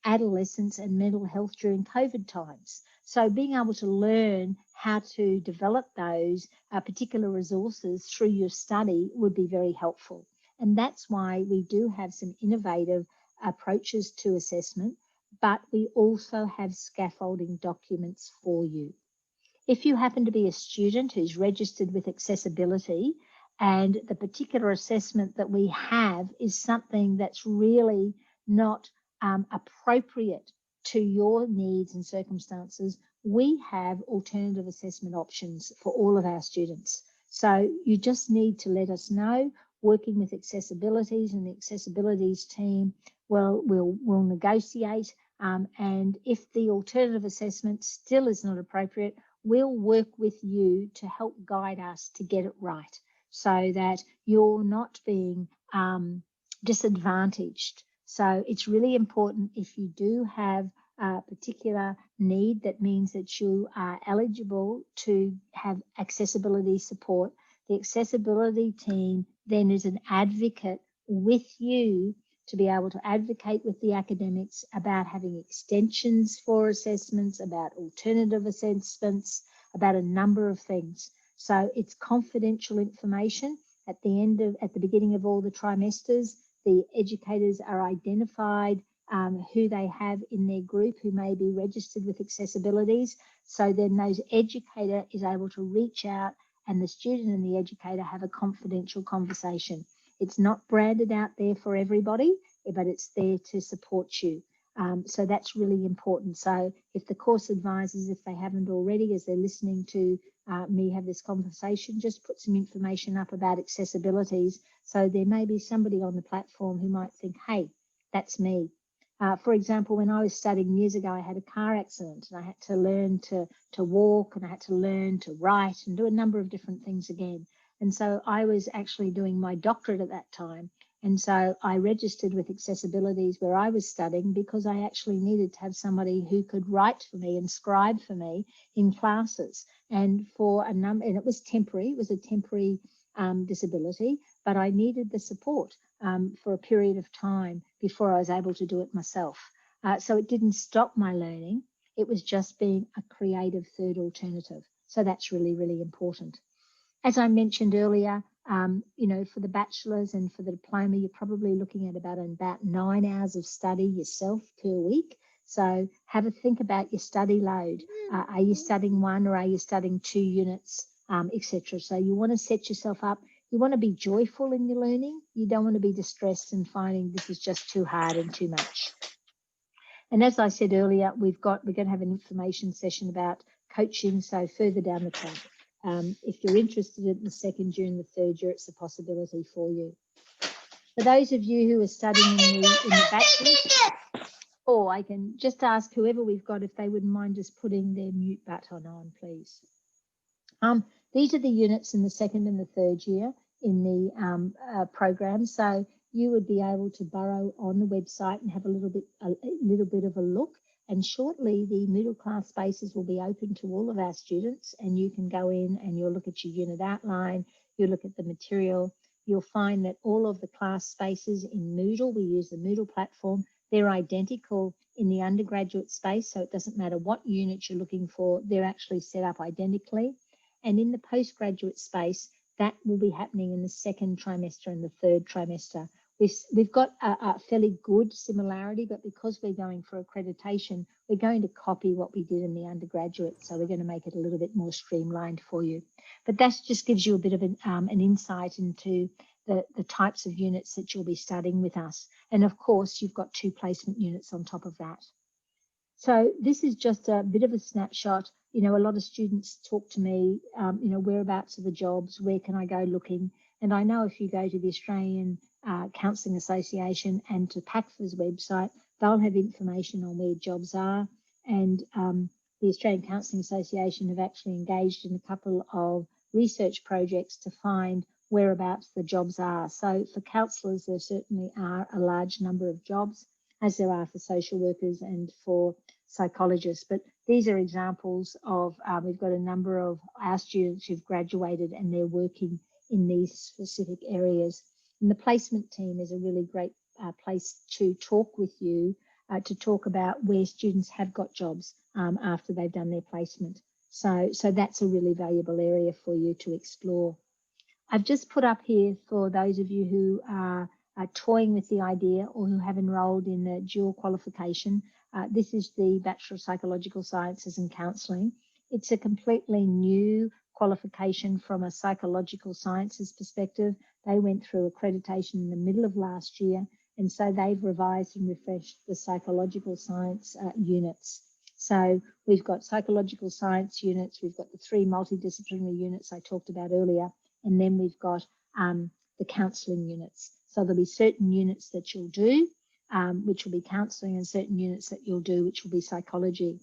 Speaker 1: adolescence and mental health during COVID times. So being able to learn how to develop those particular resources through your study would be very helpful. And that's why we do have some innovative approaches to assessment, but we also have scaffolding documents for you. If you happen to be a student who's registered with accessibility and the particular assessment that we have is something that's really not appropriate to your needs and circumstances, we have alternative assessment options for all of our students. So you just need to let us know. Working with accessibilities and the accessibilities team will negotiate, and if the alternative assessment still is not appropriate, we'll work with you to help guide us to get it right so that you're not being disadvantaged. So it's really important, if you do have a particular need that means that you are eligible to have accessibility support, the accessibility team then is an advocate with you to be able to advocate with the academics about having extensions for assessments, about alternative assessments, about a number of things. So it's confidential information. At the beginning of all the trimesters, the educators are identified who they have in their group who may be registered with accessibilities. So then those educator is able to reach out and the student and the educator have a confidential conversation. It's not branded out there for everybody, but it's there to support you. So that's really important. So if the course advisors, if they haven't already, as they're listening to me have this conversation, just put some information up about accessibilities. So there may be somebody on the platform who might think, hey, that's me. For example, when I was studying years ago, I had a car accident and I had to learn to walk and I had to learn to write and do a number of different things again. And so I was actually doing my doctorate at that time. And so I registered with accessibilities where I was studying because I actually needed to have somebody who could write for me and scribe for me in classes. And for a number, and it was temporary, it was a temporary disability, but I needed the support for a period of time before I was able to do it myself. So it didn't stop my learning. It was just being a creative third alternative. So that's really, really important. As I mentioned earlier, for the bachelor's and for the diploma, you're probably looking at about 9 hours of study yourself per week. So have a think about your study load. Are you studying 1 or are you studying 2 units, etc.? So you want to set yourself up. You want to be joyful in your learning. You don't want to be distressed and finding this is just too hard and too much. And as I said earlier, we're going to have an information session about coaching. So further down the track. If you're interested in the second year and the third year, it's a possibility for you. For those of you who are studying in the bachelor's, or I can just ask whoever we've got if they wouldn't mind just putting their mute button on, please. These are the units in the second and the third year in the program. So you would be able to burrow on the website and have a little bit of a look. And shortly, the Moodle class spaces will be open to all of our students, and you can go in and you'll look at your unit outline, you'll look at the material. You'll find that all of the class spaces in Moodle, we use the Moodle platform, they're identical in the undergraduate space, so it doesn't matter what unit you're looking for, they're actually set up identically. And in the postgraduate space, that will be happening in the second trimester and the third trimester. We've got a fairly good similarity, but because we're going for accreditation, we're going to copy what we did in the undergraduate. So we're going to make it a little bit more streamlined for you. But that just gives you a bit of an insight into the types of units that you'll be studying with us. And of course, you've got 2 placement units on top of that. So this is just a bit of a snapshot. A lot of students talk to me, whereabouts are the jobs, where can I go looking? And I know if you go to the Australian Counselling Association and to PACFA's website, they'll have information on where jobs are. And the Australian Counselling Association have actually engaged in a couple of research projects to find whereabouts the jobs are. So for counsellors, there certainly are a large number of jobs, as there are for social workers and for psychologists. But these are examples of, we've got a number of our students who've graduated and they're working in these specific areas. And the placement team is a really great place to talk with you, to talk about where students have got jobs after they've done their placement. So that's a really valuable area for you to explore. I've just put up here for those of you who are toying with the idea or who have enrolled in the dual qualification. This is the Bachelor of Psychological Sciences and Counselling. It's a completely new qualification from a psychological sciences perspective. They went through accreditation in the middle of last year, and so they've revised and refreshed the psychological science units. So we've got psychological science units, we've got the 3 multidisciplinary units I talked about earlier, and then we've got the counselling units. So there'll be certain units that you'll do, which will be counselling, and certain units that you'll do, which will be psychology.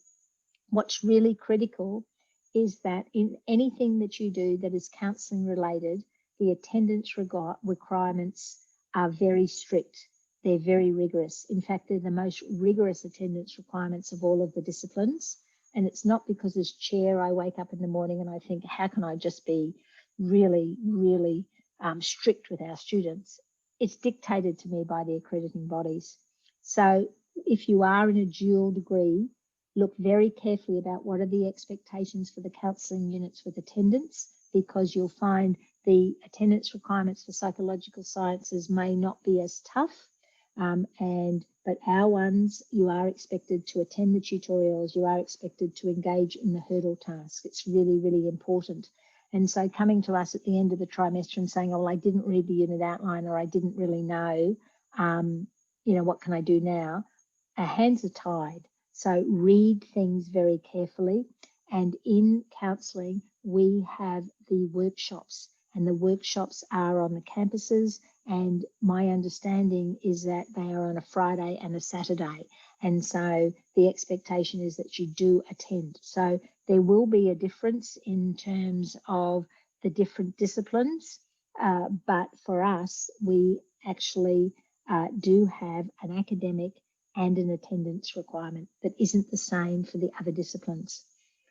Speaker 1: What's really critical is that in anything that you do that is counselling related, the attendance requirements are very strict. They're very rigorous. In fact, they're the most rigorous attendance requirements of all of the disciplines. And it's not because as chair, I wake up in the morning and I think, how can I just be really, really strict with our students? It's dictated to me by the accrediting bodies. So if you are in a dual degree, look very carefully about what are the expectations for the counselling units with attendance, because you'll find the attendance requirements for psychological sciences may not be as tough. But our ones, you are expected to attend the tutorials, you are expected to engage in the hurdle task. It's really, really important. And so coming to us at the end of the trimester and saying, oh, well, I didn't read the unit outline, or I didn't really know, what can I do now? Our hands are tied. So read things very carefully. And in counselling, we have the workshops, and the workshops are on the campuses. And my understanding is that they are on a Friday and a Saturday. And so the expectation is that you do attend. So there will be a difference in terms of the different disciplines. But for us, we actually do have an academic and an attendance requirement that isn't the same for the other disciplines.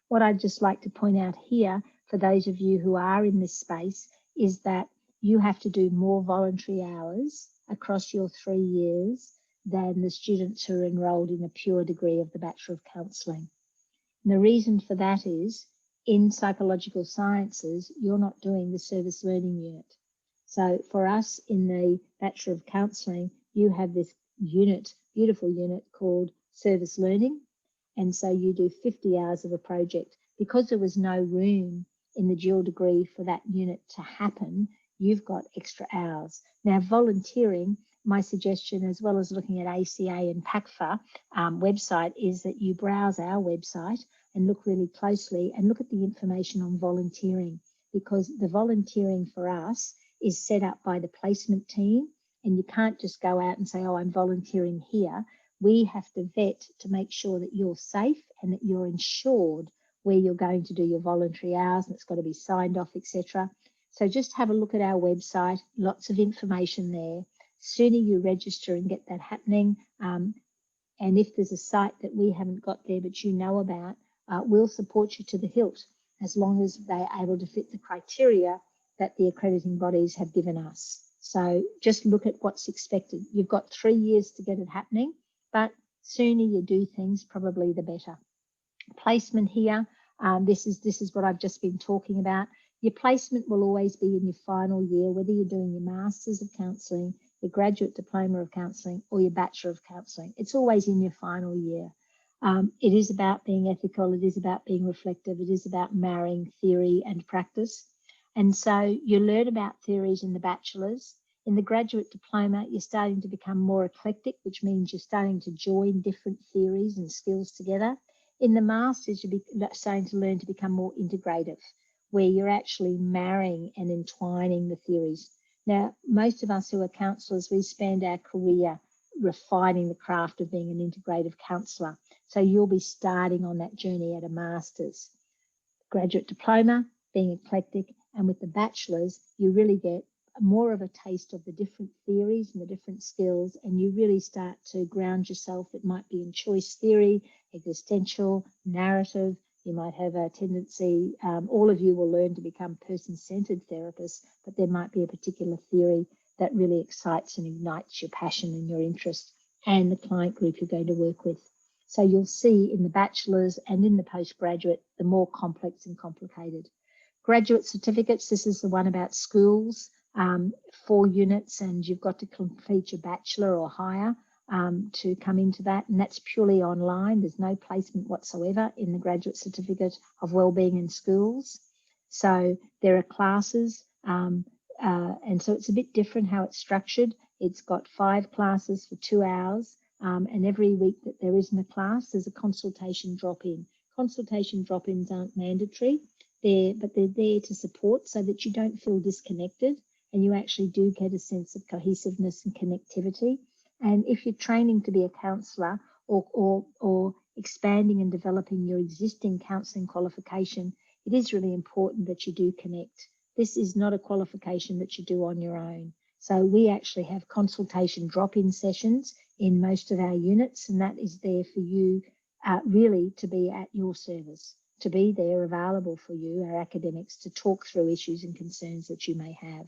Speaker 1: What I'd just like to point out here for those of you who are in this space is that you have to do more voluntary hours across your 3 years than the students who are enrolled in a pure degree of the Bachelor of Counselling. And the reason for that is in psychological sciences, you're not doing the service learning unit. So for us in the Bachelor of Counselling, you have this unit, beautiful unit called service learning. And so you do 50 hours of a project. Because there was no room in the dual degree for that unit to happen, you've got extra hours. Now, volunteering, my suggestion, as well as looking at ACA and PACFA website, is that you browse our website and look really closely and look at the information on volunteering, because the volunteering for us is set up by the placement team, and you can't just go out and say, oh, I'm volunteering here. We have to vet to make sure that you're safe and that you're insured where you're going to do your voluntary hours, and it's got to be signed off, etc. So just have a look at our website, lots of information there. Sooner you register and get that happening, and if there's a site that we haven't got there but you know about, we'll support you to the hilt as long as they're able to fit the criteria that the accrediting bodies have given us. So just look at what's expected. You've got 3 years to get it happening, but sooner you do things, probably the better. Placement here, this is what I've just been talking about. Your placement will always be in your final year, whether you're doing your Masters of Counselling, your Graduate Diploma of Counselling, or your Bachelor of Counselling. It's always in your final year. It is about being ethical. It is about being reflective. It is about marrying theory and practice. And so you learn about theories in the bachelor's. In the graduate diploma, you're starting to become more eclectic, which means you're starting to join different theories and skills together. In the master's, you're starting to learn to become more integrative, where you're actually marrying and entwining the theories. Now, most of us who are counsellors, we spend our career refining the craft of being an integrative counsellor. So you'll be starting on that journey at a master's. Graduate diploma, being eclectic, and with the bachelor's, you really get more of a taste of the different theories and the different skills, and you really start to ground yourself. It might be in choice theory, existential, narrative. You might have a tendency, all of you will learn to become person-centered therapists, but there might be a particular theory that really excites and ignites your passion and your interest and the client group you're going to work with. So you'll see in the bachelor's and in the postgraduate, the more complex and complicated. Graduate certificates, this is the one about schools, 4 units, and you've got to complete your bachelor or higher to come into that, and that's purely online. There's no placement whatsoever in the graduate certificate of wellbeing in schools. So there are classes, and so it's a bit different how it's structured. It's got 5 classes for 2 hours, and every week that there isn't a class, there's a consultation drop-in. Consultation drop-ins aren't mandatory, but they're there to support so that you don't feel disconnected and you actually do get a sense of cohesiveness and connectivity. And if you're training to be a counsellor or expanding and developing your existing counselling qualification, it is really important that you do connect. This is not a qualification that you do on your own. So we actually have consultation drop-in sessions in most of our units, and that is there for you really to be at your service, to be there available for you, our academics, to talk through issues and concerns that you may have.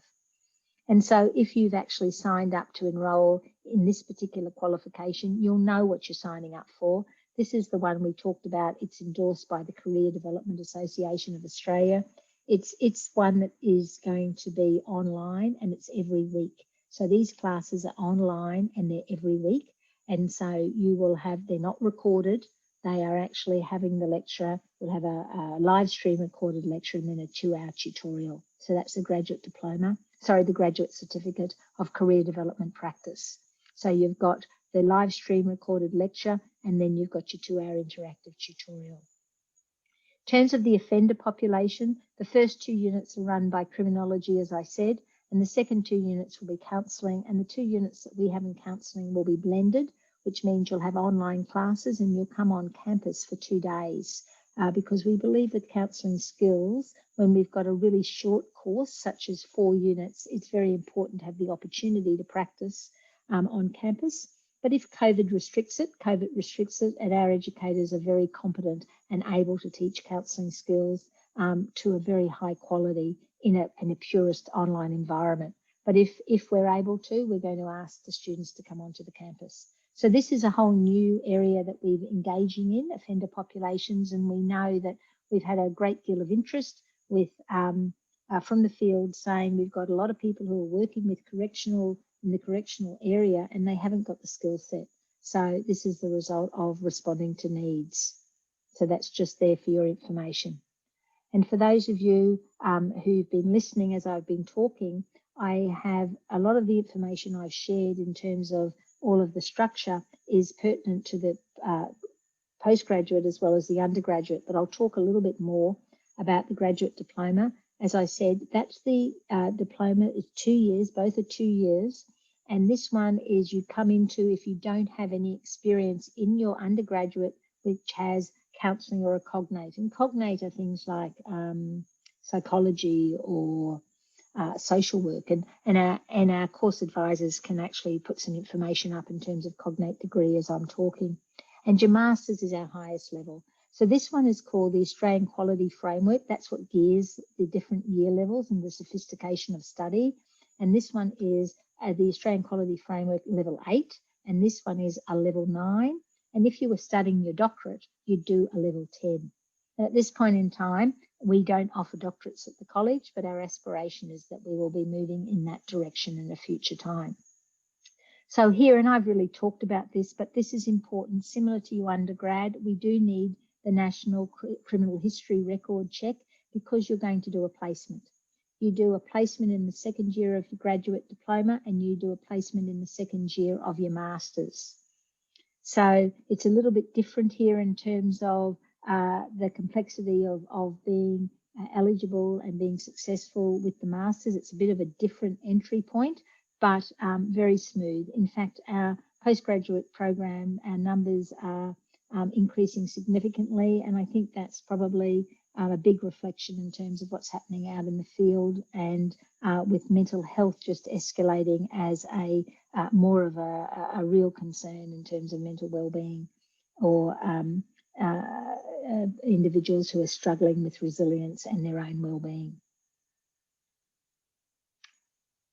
Speaker 1: And so if you've actually signed up to enrol in this particular qualification, you'll know what you're signing up for. This is the one we talked about. It's endorsed by the Career Development Association of Australia. It's one that is going to be online, and it's every week. So these classes are online and they're every week. And so you will have, they're not recorded. They are actually having the lecture. We'll have a live stream recorded lecture and then a 2-hour tutorial. So that's the graduate diploma. Sorry, the graduate certificate of career development practice. So you've got the live stream recorded lecture, and then you've got your 2-hour interactive tutorial. In terms of the offender population, the first 2 units are run by criminology, as I said, and the second 2 units will be counselling, and the 2 units that we have in counselling will be blended, which means you'll have online classes and you'll come on campus for 2 days. Because we believe with counselling skills, when we've got a really short course, such as 4 units, it's very important to have the opportunity to practice on campus. But if COVID restricts it, and our educators are very competent and able to teach counselling skills to a very high quality in a purist online environment. But if we're able to, we're going to ask the students to come onto the campus. So this is a whole new area that we're engaging in, offender populations, and we know that we've had a great deal of interest with from the field saying we've got a lot of people who are working with in the correctional area and they haven't got the skill set. So this is the result of responding to needs. So that's just there for your information. And for those of you who've been listening as I've been talking, I have a lot of the information I've shared in terms of all of the structure is pertinent to the postgraduate as well as the undergraduate, but I'll talk a little bit more about the graduate diploma. As I said, that's the diploma. It's 2 years, both are 2 years. And this one is you come into if you don't have any experience in your undergraduate, which has counselling or a cognate. And cognate are things like psychology or social work, and our course advisors can actually put some information up in terms of cognate degree as I'm talking. And your master's is our highest level. So this one is called the Australian Quality Framework. That's what gears the different year levels and the sophistication of study. And this one is the Australian Quality Framework level 8, and this one is a level 9. And if you were studying your doctorate, you'd do a level 10. And at this point in time, we don't offer doctorates at the college, but our aspiration is that we will be moving in that direction in a future time. So here, and I've really talked about this, but this is important. Similar to your undergrad, we do need the National Criminal History Record Check because you're going to do a placement. You do a placement in the second year of your graduate diploma and you do a placement in the second year of your master's. So it's a little bit different here in terms of the complexity of being eligible and being successful with the masters. It's a bit of a different entry point, but very smooth. In fact, our postgraduate program, our numbers are increasing significantly, and I think that's probably a big reflection in terms of what's happening out in the field, and with mental health just escalating as a more of a real concern in terms of mental well-being, or individuals who are struggling with resilience and their own well-being.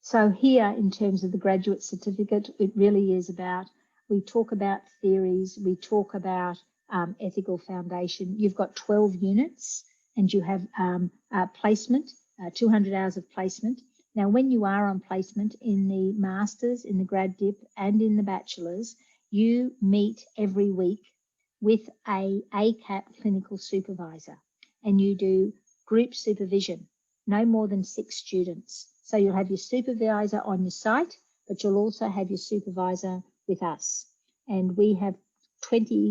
Speaker 1: So here, in terms of the graduate certificate, it really is about, we talk about theories, we talk about ethical foundation. You've got 12 units and you have placement, 200 hours of placement. Now, when you are on placement in the Masters, in the Grad Dip and in the Bachelors, you meet every week with a ACAP clinical supervisor and you do group supervision, no more than 6 students. So you'll have your supervisor on your site, but you'll also have your supervisor with us. And we have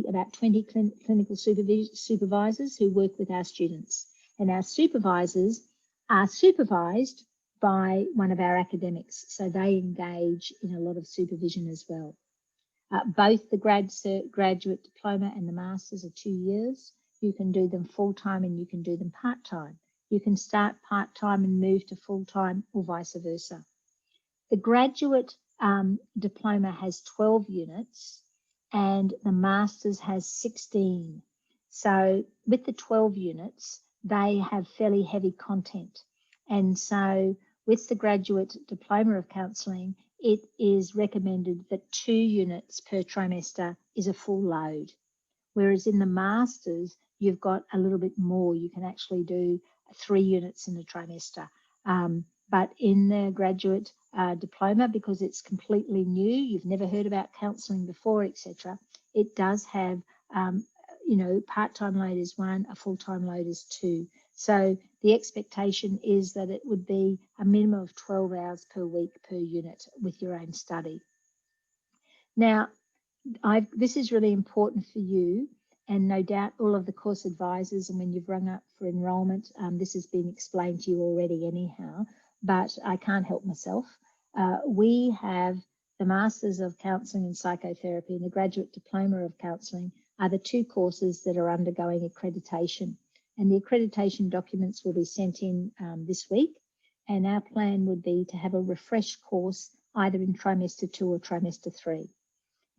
Speaker 1: about 20 clinical supervisors who work with our students. And our supervisors are supervised by one of our academics. So they engage in a lot of supervision as well. Both the graduate diploma and the Masters are 2 years. You can do them full-time and you can do them part-time. You can start part-time and move to full-time or vice versa. The graduate diploma has 12 units and the Masters has 16. So with the 12 units, they have fairly heavy content. And so with the graduate diploma of counselling, it is recommended that 2 units per trimester is a full load. Whereas in the Masters, you've got a little bit more. You can actually do 3 units in a trimester. But in the graduate diploma, because it's completely new, you've never heard about counselling before, etc., it does have, part-time load is 1, a full-time load is 2. So the expectation is that it would be a minimum of 12 hours per week per unit with your own study. Now, this is really important for you, and no doubt all of the course advisors, and when you've rung up for enrolment, this has been explained to you already anyhow, but I can't help myself. We have the Masters of Counselling and Psychotherapy and the Graduate Diploma of Counselling are the 2 courses that are undergoing accreditation. And the accreditation documents will be sent in this week. And our plan would be to have a refresh course either in trimester 2 or trimester 3.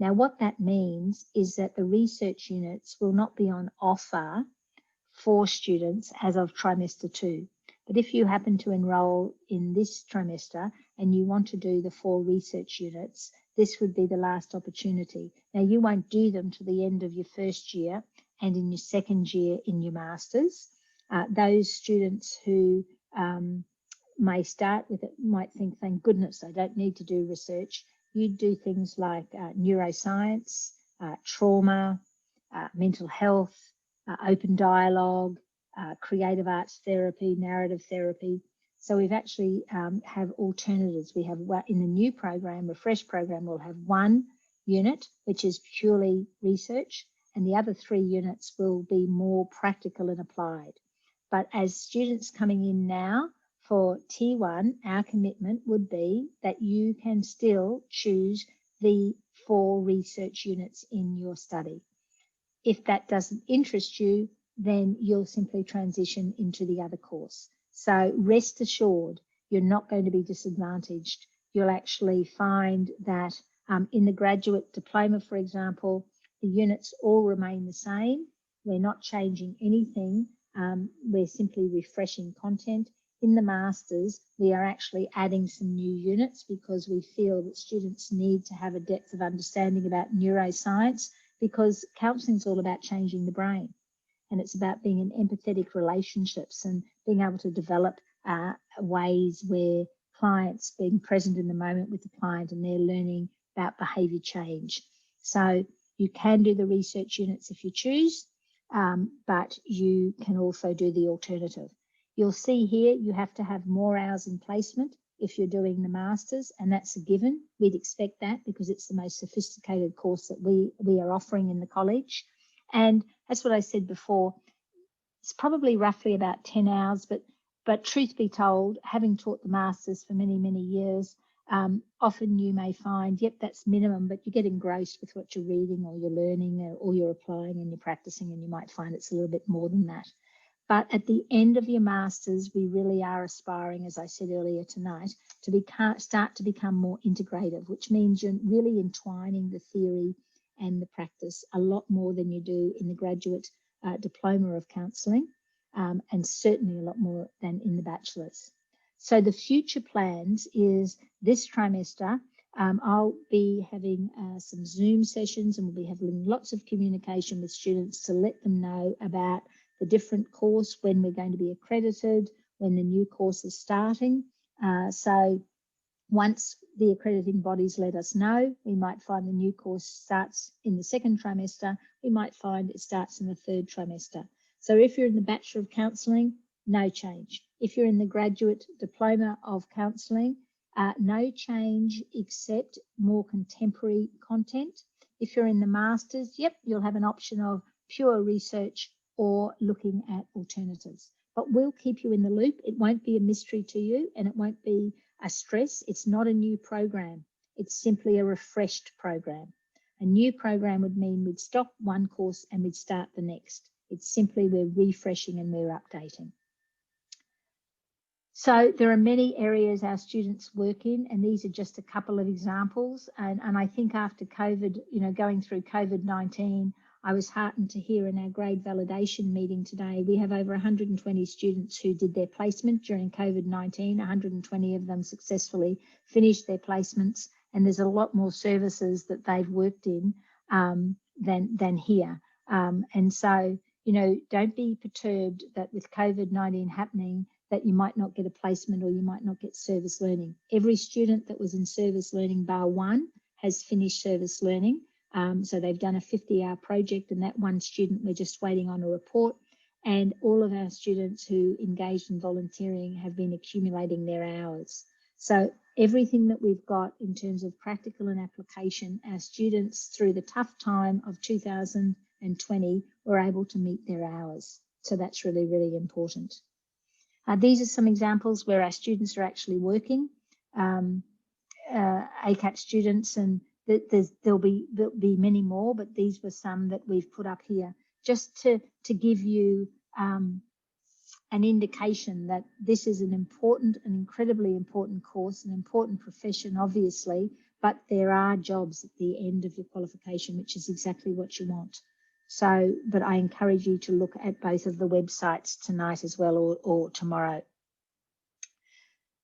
Speaker 1: Now, what that means is that the research units will not be on offer for students as of trimester 2. But if you happen to enroll in this trimester and you want to do the 4 research units, this would be the last opportunity. Now, you won't do them to the end of your first year and in your second year in your Masters. Those students who may start with it might think, thank goodness, I don't need to do research. You do things like neuroscience, trauma, mental health, open dialogue, creative arts therapy, narrative therapy. So we've actually have alternatives. We have in the new program, refresh program, we'll have 1 unit, which is purely research, and the other 3 units will be more practical and applied. But as students coming in now, for Tier 1, our commitment would be that you can still choose the 4 research units in your study. If that doesn't interest you, then you'll simply transition into the other course. So rest assured, you're not going to be disadvantaged. You'll actually find that in the graduate diploma, for example, the units all remain the same. We're not changing anything. We're simply refreshing content. In the Masters, we are actually adding some new units because we feel that students need to have a depth of understanding about neuroscience, because counselling is all about changing the brain, and it's about being in empathetic relationships and being able to develop ways where clients being present in the moment with the client and they're learning about behaviour change. So you can do the research units if you choose, but you can also do the alternative. You'll see here you have to have more hours in placement if you're doing the Masters, and that's a given. We'd expect that because it's the most sophisticated course that we are offering in the college. And that's what I said before. It's probably roughly about 10 hours, but truth be told, having taught the Masters for many, many years, often you may find, yep, that's minimum, but you get engrossed with what you're reading or you're learning or you're applying and you're practicing, and you might find it's a little bit more than that. But at the end of your Masters, we really are aspiring, as I said earlier tonight, to start to become more integrative, which means you're really entwining the theory and the practice a lot more than you do in the graduate diploma of counselling, and certainly a lot more than in the bachelor's. So the future plans is this trimester, I'll be having some Zoom sessions, and we'll be having lots of communication with students to let them know about the different course, when we're going to be accredited, when the new course is starting. So once the accrediting bodies let us know, we might find the new course starts in the second trimester. We might find it starts in the third trimester. So if you're in the Bachelor of Counselling, no change. If you're in the Graduate Diploma of Counselling, no change except more contemporary content. If you're in the Masters, yep, you'll have an option of pure research or looking at alternatives. But we'll keep you in the loop. It won't be a mystery to you, and it won't be a stress. It's not a new program. It's simply a refreshed program. A new program would mean we'd stop one course and we'd start the next. It's simply we're refreshing and we're updating. So there are many areas our students work in, and these are just a couple of examples. And I think after COVID, going through COVID-19, I was heartened to hear in our grade validation meeting today, we have over 120 students who did their placement during COVID-19. 120 of them successfully finished their placements, and there's a lot more services that they've worked in than here. And so, don't be perturbed that with COVID-19 happening, that you might not get a placement or you might not get service learning. Every student that was in service learning bar one has finished service learning. So they've done a 50-hour project, and that one student, we're just waiting on a report. And all of our students who engaged in volunteering have been accumulating their hours. So everything that we've got in terms of practical and application, our students through the tough time of 2020 were able to meet their hours. So that's really, really important. These are some examples where our students are actually working, ACAP students, and there'll be many more, but these were some that we've put up here just to give you an indication that this is an incredibly important course, an important profession, obviously, but there are jobs at the end of your qualification, which is exactly what you want. So, but I encourage you to look at both of the websites tonight as well, or tomorrow.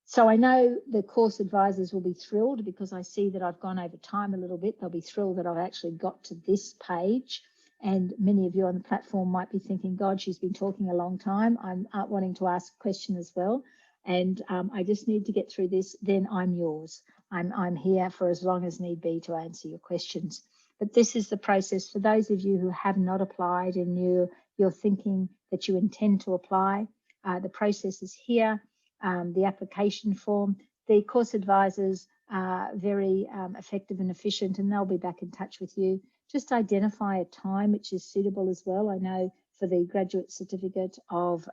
Speaker 1: So I know the course advisors will be thrilled, because I see that I've gone over time a little bit. They'll be thrilled that I've actually got to this page. And many of you on the platform might be thinking, God, she's been talking a long time. I'm wanting to ask a question as well. And I just need to get through this. Then I'm yours. I'm here for as long as need be to answer your questions. But this is the process for those of you who have not applied and you're thinking that you intend to apply. The process is here. The application form. The course advisors are very effective and efficient, and they'll be back in touch with you. Just identify a time which is suitable as well. I know for the graduate certificate of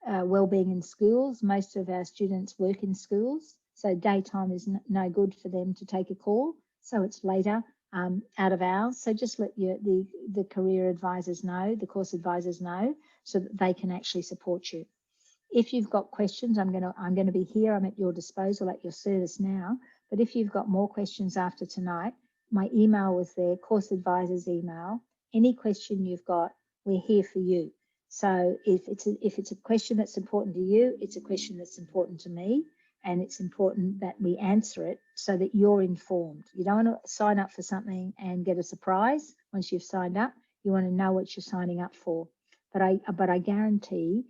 Speaker 1: wellbeing in schools, most of our students work in schools, so daytime is no good for them to take a call, so it's later out of hours. So just let the career advisors know, the course advisors know, so that they can actually support you. If you've got questions, I'm going to be here. I'm at your disposal, at your service now. But if you've got more questions after tonight, my email was there, course advisor's email. Any question you've got, we're here for you. So if it's a question that's important to you, it's a question that's important to me, and it's important that we answer it so that you're informed. You don't want to sign up for something and get a surprise once you've signed up. You want to know what you're signing up for. But I guarantee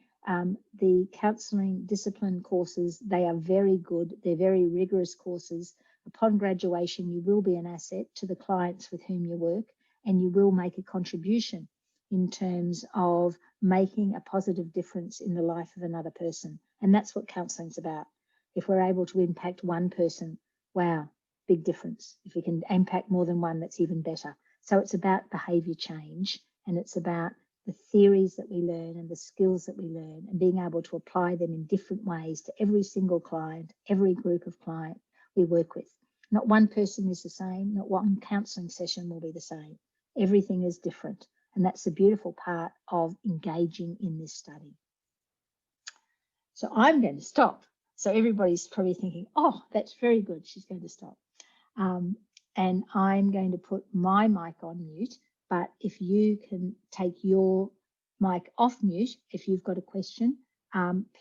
Speaker 1: the counselling discipline courses, they are very good. They're very rigorous courses. Upon graduation, you will be an asset to the clients with whom you work, and you will make a contribution in terms of making a positive difference in the life of another person. And that's what counselling's about. If we're able to impact one person, wow, big difference. If we can impact more than one, that's even better. So it's about behaviour change, and it's about the theories that we learn and the skills that we learn, and being able to apply them in different ways to every single client, every group of client we work with. Not one person is the same, not one counselling session will be the same. Everything is different, and that's the beautiful part of engaging in this study. So I'm going to stop. So everybody's probably thinking, oh, that's very good, she's going to stop. And I'm going to put my mic on mute, but if you can take your mic off mute, if you've got a question,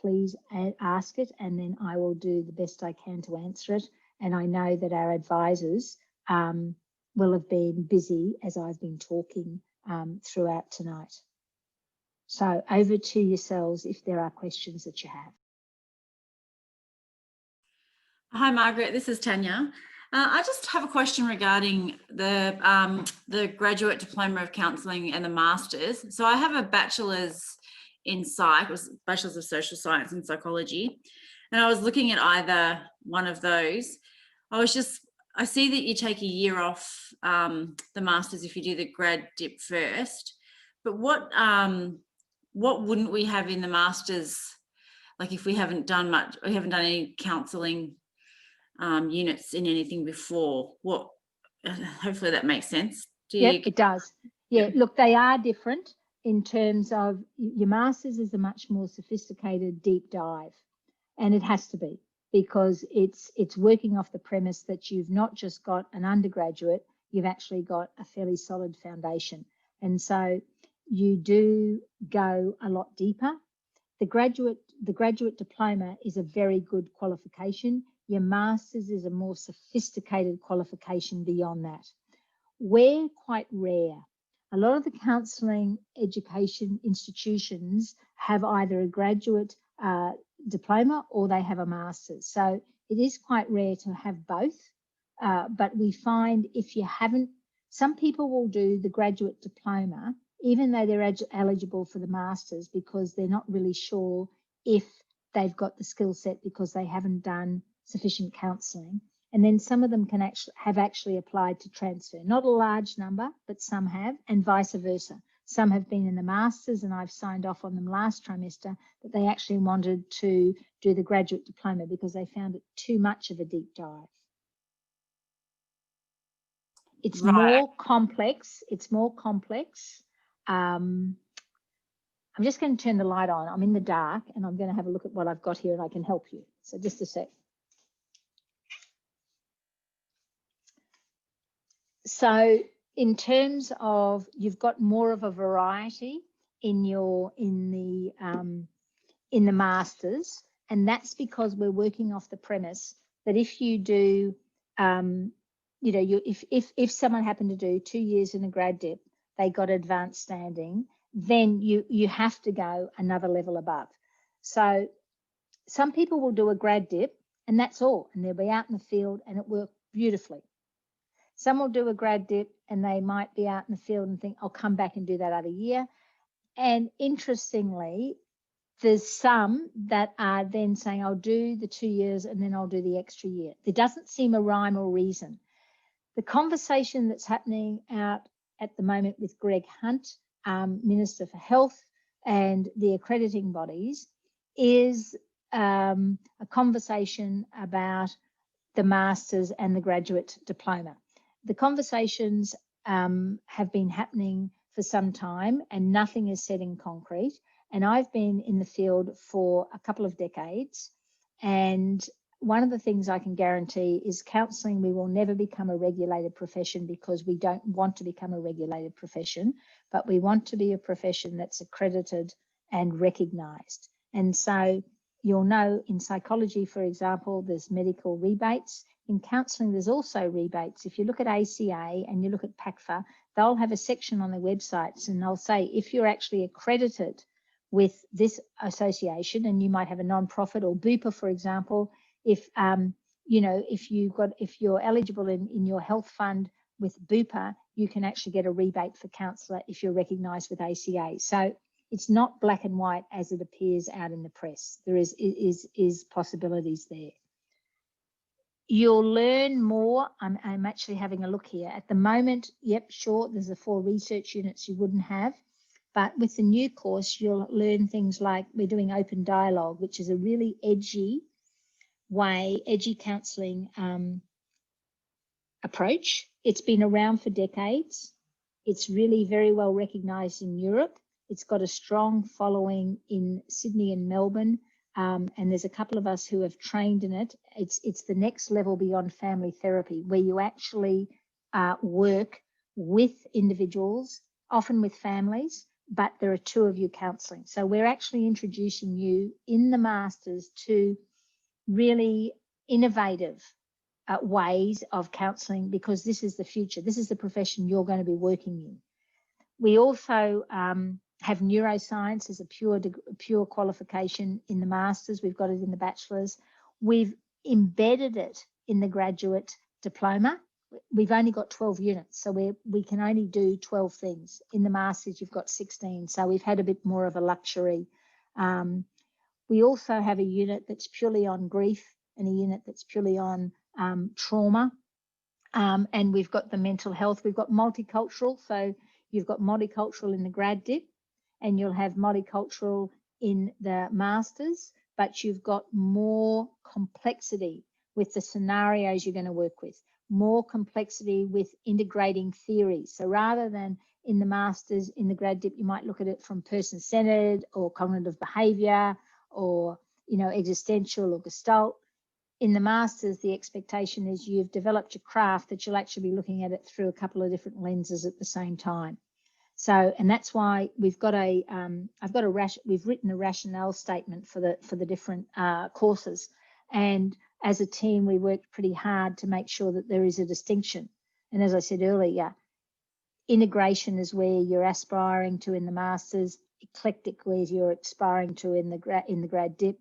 Speaker 1: please ask it, and then I will do the best I can to answer it. And I know that our advisors will have been busy as I've been talking throughout tonight. So over to yourselves if there are questions that you have.
Speaker 2: Hi, Margaret. This is Tanya. I just have a question regarding the graduate diploma of counselling and the masters. So I have a bachelor's in psych, bachelor's of social science and psychology, and I was looking at either one of those. I see that you take a year off the masters if you do the grad dip first, but what wouldn't we have in the masters? Like if we haven't done any counselling units in anything before, hopefully that makes sense.
Speaker 1: Yep, it does. Yeah, look, they are different in terms of your masters is a much more sophisticated deep dive, and it has to be, because it's working off the premise that you've not just got an undergraduate, you've actually got a fairly solid foundation, and so you do go a lot deeper. The graduate diploma is a very good qualification. Your master's is a more sophisticated qualification beyond that. We're quite rare. A lot of the counselling education institutions have either a graduate diploma or they have a master's. So it is quite rare to have both. But we find if you haven't, some people will do the graduate diploma even though they're eligible for the master's, because they're not really sure if they've got the skill set because they haven't done sufficient counselling. And then some of them have actually applied to transfer. Not a large number, but some have, and vice versa. Some have been in the masters, and I've signed off on them last trimester, but they actually wanted to do the graduate diploma because they found it too much of a deep dive. It's more complex. It's more complex. I'm just going to turn the light on. I'm in the dark, and I'm going to have a look at what I've got here, and I can help you. So just a sec. So in terms of, you've got more of a variety in the masters, and that's because we're working off the premise that if you do, if someone happened to do 2 years in a grad dip, they got advanced standing, then you have to go another level above. So some people will do a grad dip and that's all, and they'll be out in the field and it worked beautifully. Some will do a grad dip and they might be out in the field and think, I'll come back and do that other year. And interestingly, there's some that are then saying, I'll do the 2 years and then I'll do the extra year. There doesn't seem a rhyme or reason. The conversation that's happening out at the moment with Greg Hunt, Minister for Health, and the accrediting bodies is a conversation about the masters and the graduate diploma. The conversations have been happening for some time and nothing is set in concrete. And I've been in the field for a couple of decades, and one of the things I can guarantee is counselling, we will never become a regulated profession because we don't want to become a regulated profession, but we want to be a profession that's accredited and recognised. And so you'll know in psychology, for example, there's medical rebates. In counselling, there's also rebates. If you look at ACA and you look at PACFA, they'll have a section on their websites and they'll say, if you're actually accredited with this association, and you might have a non-profit, or Bupa, for example, if you're eligible in your health fund with Bupa, you can actually get a rebate for counsellor if you're recognised with ACA. So it's not black and white as it appears out in the press. There is possibilities there. You'll learn more. I'm actually having a look here. At the moment, yep, sure, there's the 4 research units you wouldn't have. But with the new course, you'll learn things like we're doing open dialogue, which is a really edgy counselling approach. It's been around for decades. It's really very well recognised in Europe. It's got a strong following in Sydney and Melbourne, and there's a couple of us who have trained in it. It's the next level beyond family therapy, where you actually work with individuals, often with families, but there are 2 of you counselling. So we're actually introducing you in the Masters to really innovative ways of counselling, because this is the future. This is the profession you're going to be working in. We also have neuroscience as a pure qualification in the Masters. We've got it in the Bachelor's. We've embedded it in the graduate diploma. We've only got 12 units, so we can only do 12 things. In the Masters, you've got 16, so we've had a bit more of a luxury. We also have a unit that's purely on grief and a unit that's purely on trauma. And we've got the mental health. We've got multicultural, so you've got multicultural in the grad dip, and you'll have multicultural in the Masters, but you've got more complexity with the scenarios you're going to work with, more complexity with integrating theories. So rather than in the Masters, in the grad dip, you might look at it from person-centered or cognitive behaviour or, existential or Gestalt. In the Masters, the expectation is you've developed your craft that you'll actually be looking at it through a couple of different lenses at the same time. So, and that's why we've got we've written a rationale statement for the different courses. And as a team, we worked pretty hard to make sure that there is a distinction. And as I said earlier, integration is where you're aspiring to in the Masters, eclectic where you're aspiring to in the grad dip,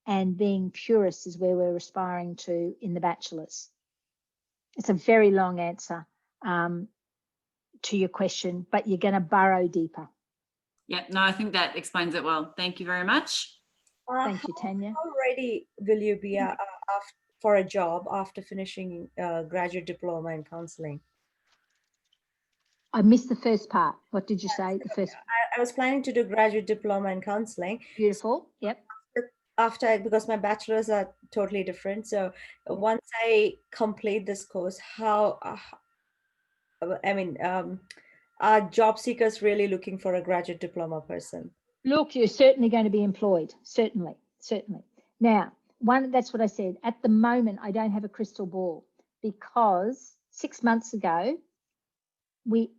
Speaker 1: and being purist is where we're aspiring to in the Bachelor's. It's a very long answer to your question, but you're going to burrow deeper.
Speaker 2: Yeah, no, I think that explains it well. Thank you very much.
Speaker 1: Thank you, Tanya.
Speaker 3: How ready will you be for a job after finishing graduate diploma in counselling?
Speaker 1: I missed the first part. What did you say? The first.
Speaker 3: I was planning to do graduate diploma in counselling.
Speaker 1: Beautiful. Yep.
Speaker 3: Because my bachelors are totally different. So once I complete this course, are job seekers really looking for a graduate diploma person?
Speaker 1: Look, you're certainly going to be employed. Certainly. Now, that's what I said. At the moment, I don't have a crystal ball, because 6 months ago, we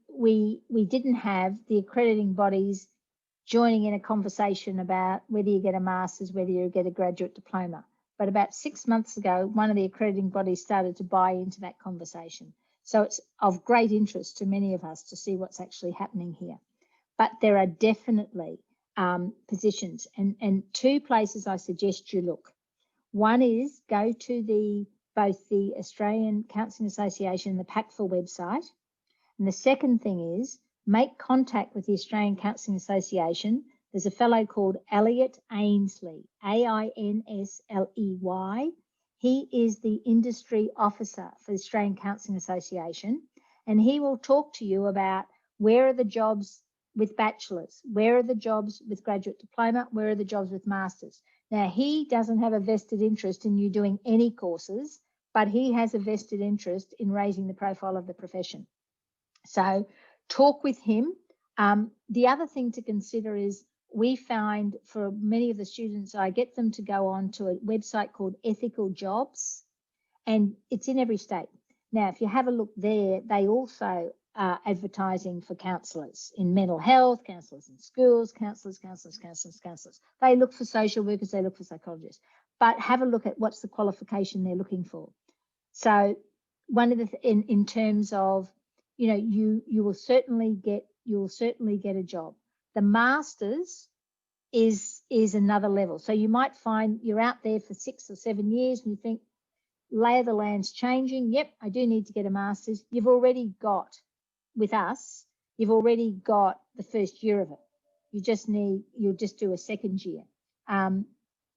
Speaker 1: didn't have the accrediting bodies joining in a conversation about whether you get a Master's, whether you get a graduate diploma. But about 6 months ago, one of the accrediting bodies started to buy into that conversation. So it's of great interest to many of us to see what's actually happening here. But there are definitely positions, and 2 places I suggest you look. One is go to both the Australian Counselling Association and the PACFA website. And the second thing is make contact with the Australian Counselling Association. There's a fellow called Elliot Ainsley, Ainsley. He is the industry officer for the Australian Counselling Association, and he will talk to you about where are the jobs with bachelors, where are the jobs with graduate diploma, where are the jobs with masters. Now, he doesn't have a vested interest in you doing any courses, but he has a vested interest in raising the profile of the profession. So talk with him. The other thing to consider is we find for many of the students, I get them to go on to a website called Ethical Jobs, and it's in every state. Now, if you have a look there, they also are advertising for counsellors in mental health, counsellors in schools, counsellors. They look for social workers, they look for psychologists, but have a look at what's the qualification they're looking for. So one of the in terms of, you will certainly get a job. The Masters is another level. So you might find you're out there for 6 or 7 years and you think, lay of the land's changing. Yep, I do need to get a Masters. You've already got, with us, you've already got the first year of it. You'll just do a second year.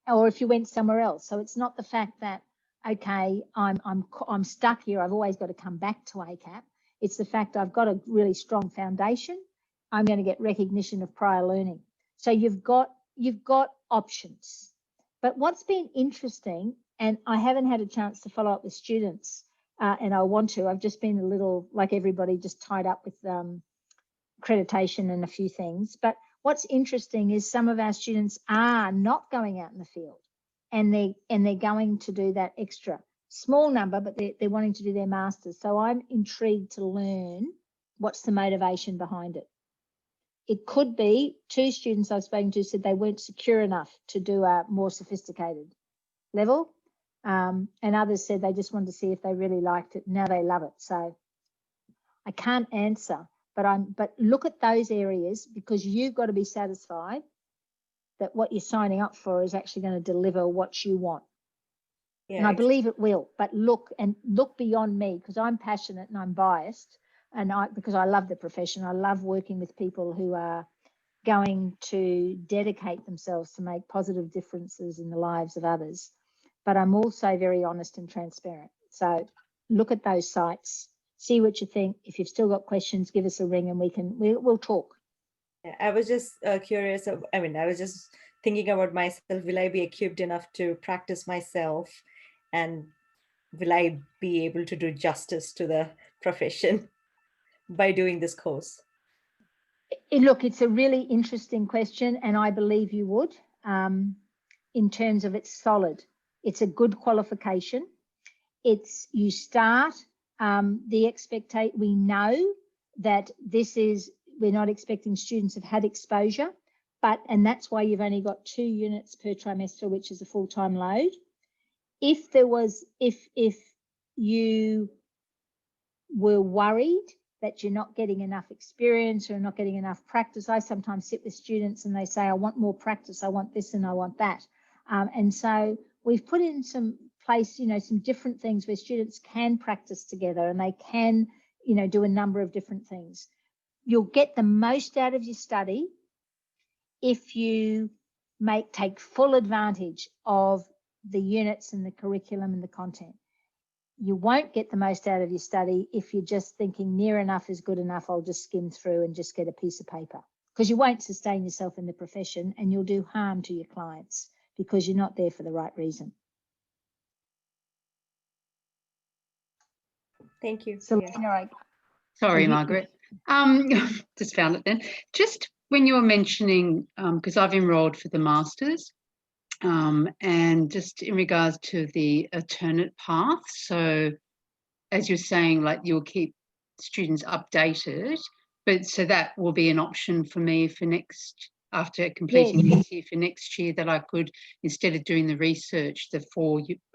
Speaker 1: Or if you went somewhere else. So it's not the fact that, okay, I'm stuck here, I've always got to come back to ACAP. It's the fact I've got a really strong foundation. I'm going to get recognition of prior learning. So you've got options. But what's been interesting, and I haven't had a chance to follow up with students, and I want to. I've just been a little, like everybody, just tied up with accreditation and a few things. But what's interesting is some of our students are not going out in the field, and they're going to do that extra. Small number, but they're wanting to do their Masters. So I'm intrigued to learn what's the motivation behind it. it could be 2 students I've spoken to said they weren't secure enough to do a more sophisticated level. And others said they just wanted to see if they really liked it. Now they love it. So I can't answer, but look at those areas, because you've got to be satisfied that what you're signing up for is actually going to deliver what you want.
Speaker 3: Yeah,
Speaker 1: And I believe it will, but look beyond me, because I'm passionate and I'm biased, and because I love the profession. I love working with people who are going to dedicate themselves to make positive differences in the lives of others. But I'm also very honest and transparent. So look at those sites, see what you think. If you've still got questions, give us a ring and we'll talk.
Speaker 3: Yeah, I was just curious. I mean, I was just thinking about myself. Will I be equipped enough to practice myself? And will I be able to do justice to the profession by doing this course?
Speaker 1: Look, it's a really interesting question, and I believe you would. In terms of it's solid, it's a good qualification. It's you start the expectation. We know that we're not expecting students have had exposure, and that's why you've only got 2 units per trimester, which is a full-time load. If you were worried that you're not getting enough experience or not getting enough practice, I sometimes sit with students and they say, I want more practice, I want this and I want that. And so we've put in some different things where students can practice together and they can, do a number of different things. You'll get the most out of your study if you take full advantage of the units and the curriculum and the content. You won't get the most out of your study if you're just thinking near enough is good enough, I'll just skim through and just get a piece of paper, because you won't sustain yourself in the profession and you'll do harm to your clients because you're not there for the right reason.
Speaker 3: Thank you.
Speaker 1: Selena,
Speaker 4: Sorry, Margaret. Just found it then. Just when you were mentioning, because I've enrolled for the Masters, and just in regards to the alternate path, so as you're saying, like you'll keep students updated, but so that will be an option for me for after completing this year, for next year, that I could, instead of doing the research,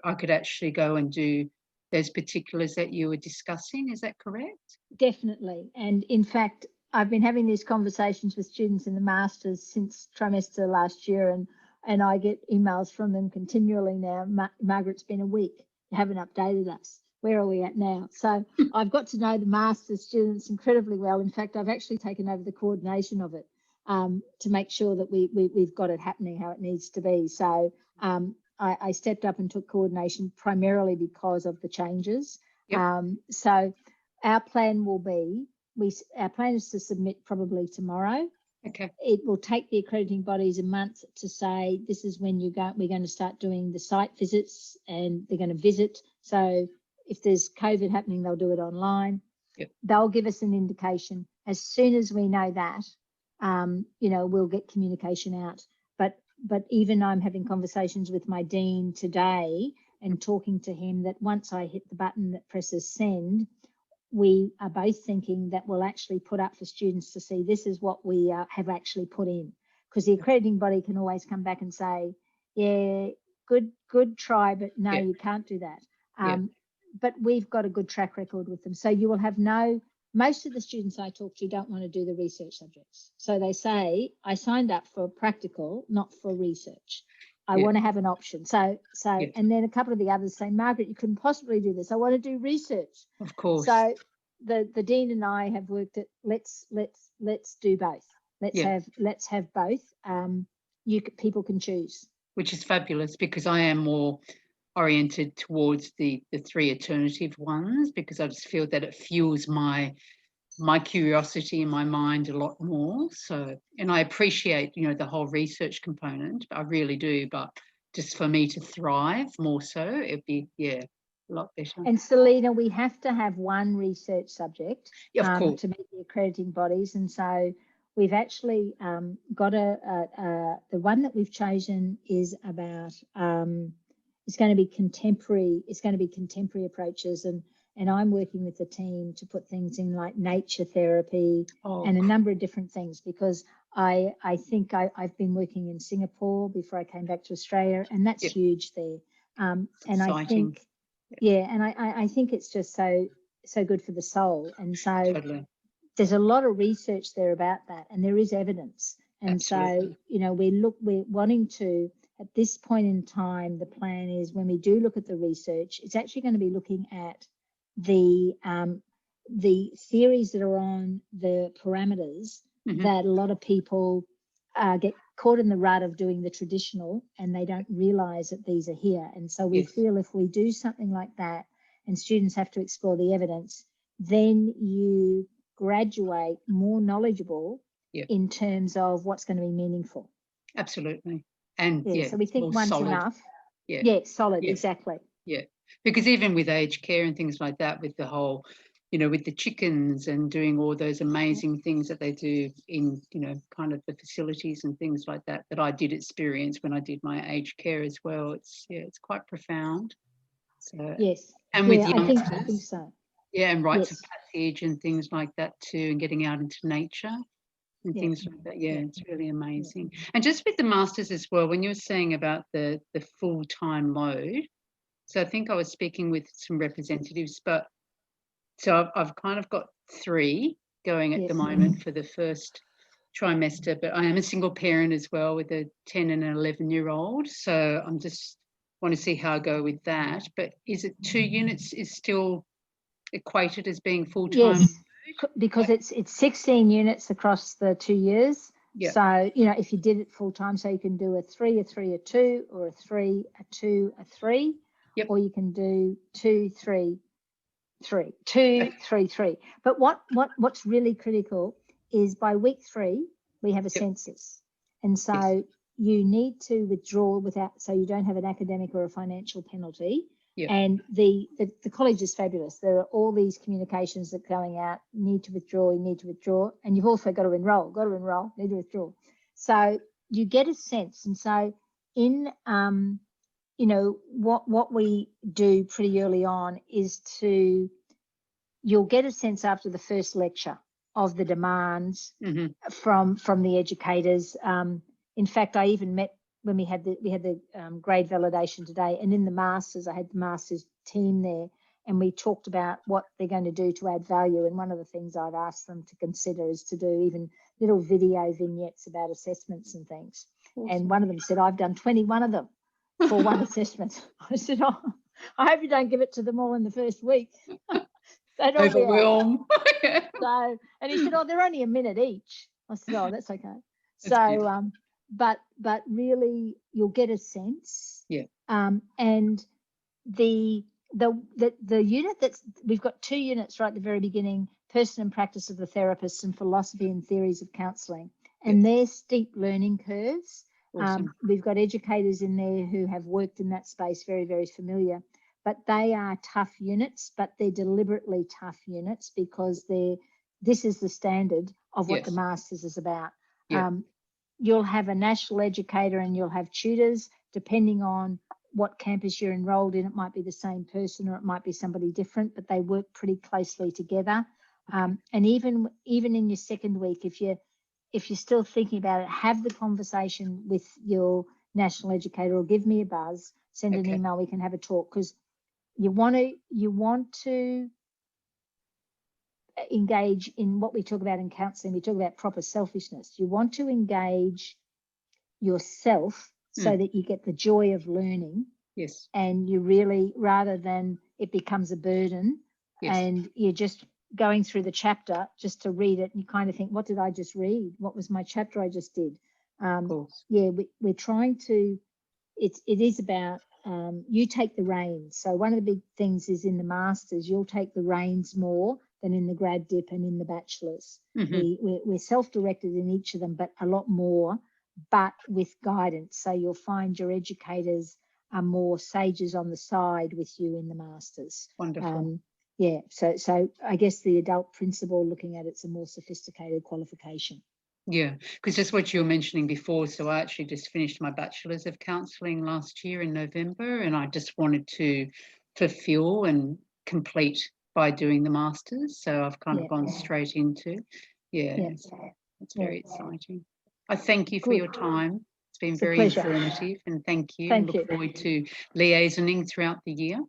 Speaker 4: I could actually go and do those particulars that you were discussing. Is that correct?
Speaker 1: Definitely. And in fact, I've been having these conversations with students in the Masters since trimester last year, and I get emails from them continually now. Margaret, it's been a week. You haven't updated us. Where are we at now? So I've got to know the Masters students incredibly well. In fact, I've actually taken over the coordination of it to make sure that we've got it happening how it needs to be. So I stepped up and took coordination primarily because of the changes.
Speaker 4: Yep.
Speaker 1: So our plan will be, our plan is to submit probably tomorrow.
Speaker 4: Okay.
Speaker 1: It will take the accrediting bodies a month to say this is when we're going to start doing the site visits, and they're going to visit. So if there's COVID happening, they'll do it online.
Speaker 4: Yep.
Speaker 1: They'll give us an indication. As soon as we know that, we'll get communication out. But even I'm having conversations with my dean today and talking to him that once I hit the button that presses send, we are both thinking that we'll actually put up for students to see this is what we have actually put in, because the accrediting body can always come back and say, yeah, good try, but no, you can't do that. But we've got a good track record with them. So you will have most of the students I talk to don't want to do the research subjects. So they say, I signed up for practical, not for research. I want to have an option. And then a couple of the others say, Margaret, you couldn't possibly do this. I want to do research.
Speaker 4: Of course.
Speaker 1: So the dean and I have worked at let's do both. Let's have both. People can choose.
Speaker 4: Which is fabulous, because I am more oriented towards the 3 alternative ones, because I just feel that it fuels my curiosity in my mind a lot more. So, and I appreciate, the whole research component, I really do, but just for me to thrive more so, it'd be, a lot better.
Speaker 1: And Selena, we have to have one research subject
Speaker 4: of course.
Speaker 1: To meet the accrediting bodies. And so we've actually got the one that we've chosen is about, it's going to be contemporary approaches. and I'm working with the team to put things in like nature therapy
Speaker 4: Oh,
Speaker 1: and a number of different things, because I think I've been working in Singapore before I came back to Australia, and that's
Speaker 4: Yep.
Speaker 1: huge there. And I
Speaker 4: exciting.
Speaker 1: think, yeah, and I think it's just so good for the soul. And so
Speaker 4: Totally.
Speaker 1: there's a lot of research there about that, and there is evidence. And so,
Speaker 4: Absolutely.
Speaker 1: you know, we're wanting to, at this point in time, the plan is when we do look at the research, it's actually going to be looking at the theories that are on the parameters
Speaker 4: Mhm.
Speaker 1: that a lot of people get caught in the rut of doing the traditional, and they don't realize that these are here. And so we
Speaker 4: Yes.
Speaker 1: feel if we do something like that and students have to explore the evidence, then you graduate more knowledgeable
Speaker 4: Yep.
Speaker 1: in terms of what's going to be meaningful.
Speaker 4: Absolutely. And
Speaker 1: Yeah, so we think
Speaker 4: more
Speaker 1: one's
Speaker 4: solid.
Speaker 1: enough.
Speaker 4: Yeah.
Speaker 1: Yeah, solid,
Speaker 4: Yeah.
Speaker 1: exactly.
Speaker 4: Yeah. Because even with aged care and things like that, with the whole, with the chickens and doing all those amazing things that they do in, kind of the facilities and things like that, that I did experience when I did my aged care as well. It's quite profound. So,
Speaker 1: Yes.
Speaker 4: and with
Speaker 1: Yeah, I
Speaker 4: youngsters,
Speaker 1: think so.
Speaker 4: yeah, and rites of
Speaker 1: Yes.
Speaker 4: passage and things like that too, and getting out into nature and
Speaker 1: Yeah.
Speaker 4: things like that. Yeah,
Speaker 1: Yeah.
Speaker 4: it's really amazing. And just with the masters as well, when you were saying about the full-time load, so I think I was speaking with some representatives, but so I've kind of got 3 going at the
Speaker 1: Yes.
Speaker 4: moment for the first trimester, but I am a single parent as well with a 10 and an 11-year-old. So I'm just want to see how I go with that. But is it 2 units is still equated as being full-time?
Speaker 1: Yes, because it's 16 units across the 2 years.
Speaker 4: Yeah.
Speaker 1: So, you know, if you did it full time, so you can do a 3, a 3, a 2, or a 3, a 2, a 3,
Speaker 4: Yep.
Speaker 1: or you can do 2, 3, 3, 2, 3, 3. But what's really critical is by week 3, we have a
Speaker 4: Yep.
Speaker 1: census. And so
Speaker 4: Yes.
Speaker 1: you need to withdraw without, so you don't have an academic or a financial penalty.
Speaker 4: Yep.
Speaker 1: And the college is fabulous. There are all these communications that are going out, need to withdraw, and you've also got to enroll, need to withdraw. So you get a sense. And so in, you know, what we do pretty early on is you'll get a sense after the first lecture of the demands from the educators. In fact, I even met when we had the grade validation today, and in the masters, I had the masters team there, and we talked about what they're going to do to add value. And one of the things I've asked them to consider is to do even little video vignettes about assessments and things. Awesome. And one of them said, I've done 21 of them for one assessment. I said, oh, I hope you don't give it to them all in the first week. They'd all
Speaker 4: overwhelm.
Speaker 1: So, and he said, oh, they're only a minute each. I said, oh, that's okay.
Speaker 4: That's
Speaker 1: so, but really, you'll get a sense.
Speaker 4: Yeah.
Speaker 1: And the unit we've got 2 units right at the very beginning: person and practice of the therapist and philosophy and theories of counselling. And they're steep learning curves.
Speaker 4: Awesome.
Speaker 1: We've got educators in there who have worked in that space, very, very familiar. But they are tough units, but they're deliberately tough units because this is the standard of what the masters is about.
Speaker 4: Yeah.
Speaker 1: You'll have a national educator and you'll have tutors, depending on what campus you're enrolled in. It might be the same person or it might be somebody different, but they work pretty closely together. And even in your second week, if you're still thinking about it, have the conversation with your national educator or give me a buzz, send an email, we can have a talk, because you want to engage in what we talk about in counselling. We talk about proper selfishness. You want to engage yourself so that you get the joy of learning.
Speaker 4: Yes.
Speaker 1: And you really, rather than it becomes a burden and you're just going through the chapter just to read it, and you kind of think, what did I just read? What was my chapter I just did? We're trying to, it is about, you take the reins. So one of the big things is in the masters, you'll take the reins more than in the grad dip and in the bachelors. We're self-directed in each of them, but a lot more, but with guidance. So you'll find your educators are more sages on the side with you in the masters.
Speaker 4: Wonderful.
Speaker 1: So I guess the adult principal, looking at it's a more sophisticated qualification.
Speaker 4: Yeah, because just what you were mentioning before, so I actually just finished my Bachelor's of Counselling last year in November, and I just wanted to fulfill and complete by doing the masters. So I've kind
Speaker 1: Yeah.
Speaker 4: of gone straight into,
Speaker 1: Yeah.
Speaker 4: it's very exciting. I thank you for
Speaker 1: Good.
Speaker 4: your time. It's been
Speaker 1: It's a
Speaker 4: very
Speaker 1: pleasure.
Speaker 4: informative, and thank you.
Speaker 1: Thank
Speaker 4: Look
Speaker 1: you.
Speaker 4: forward to liaisoning throughout the year.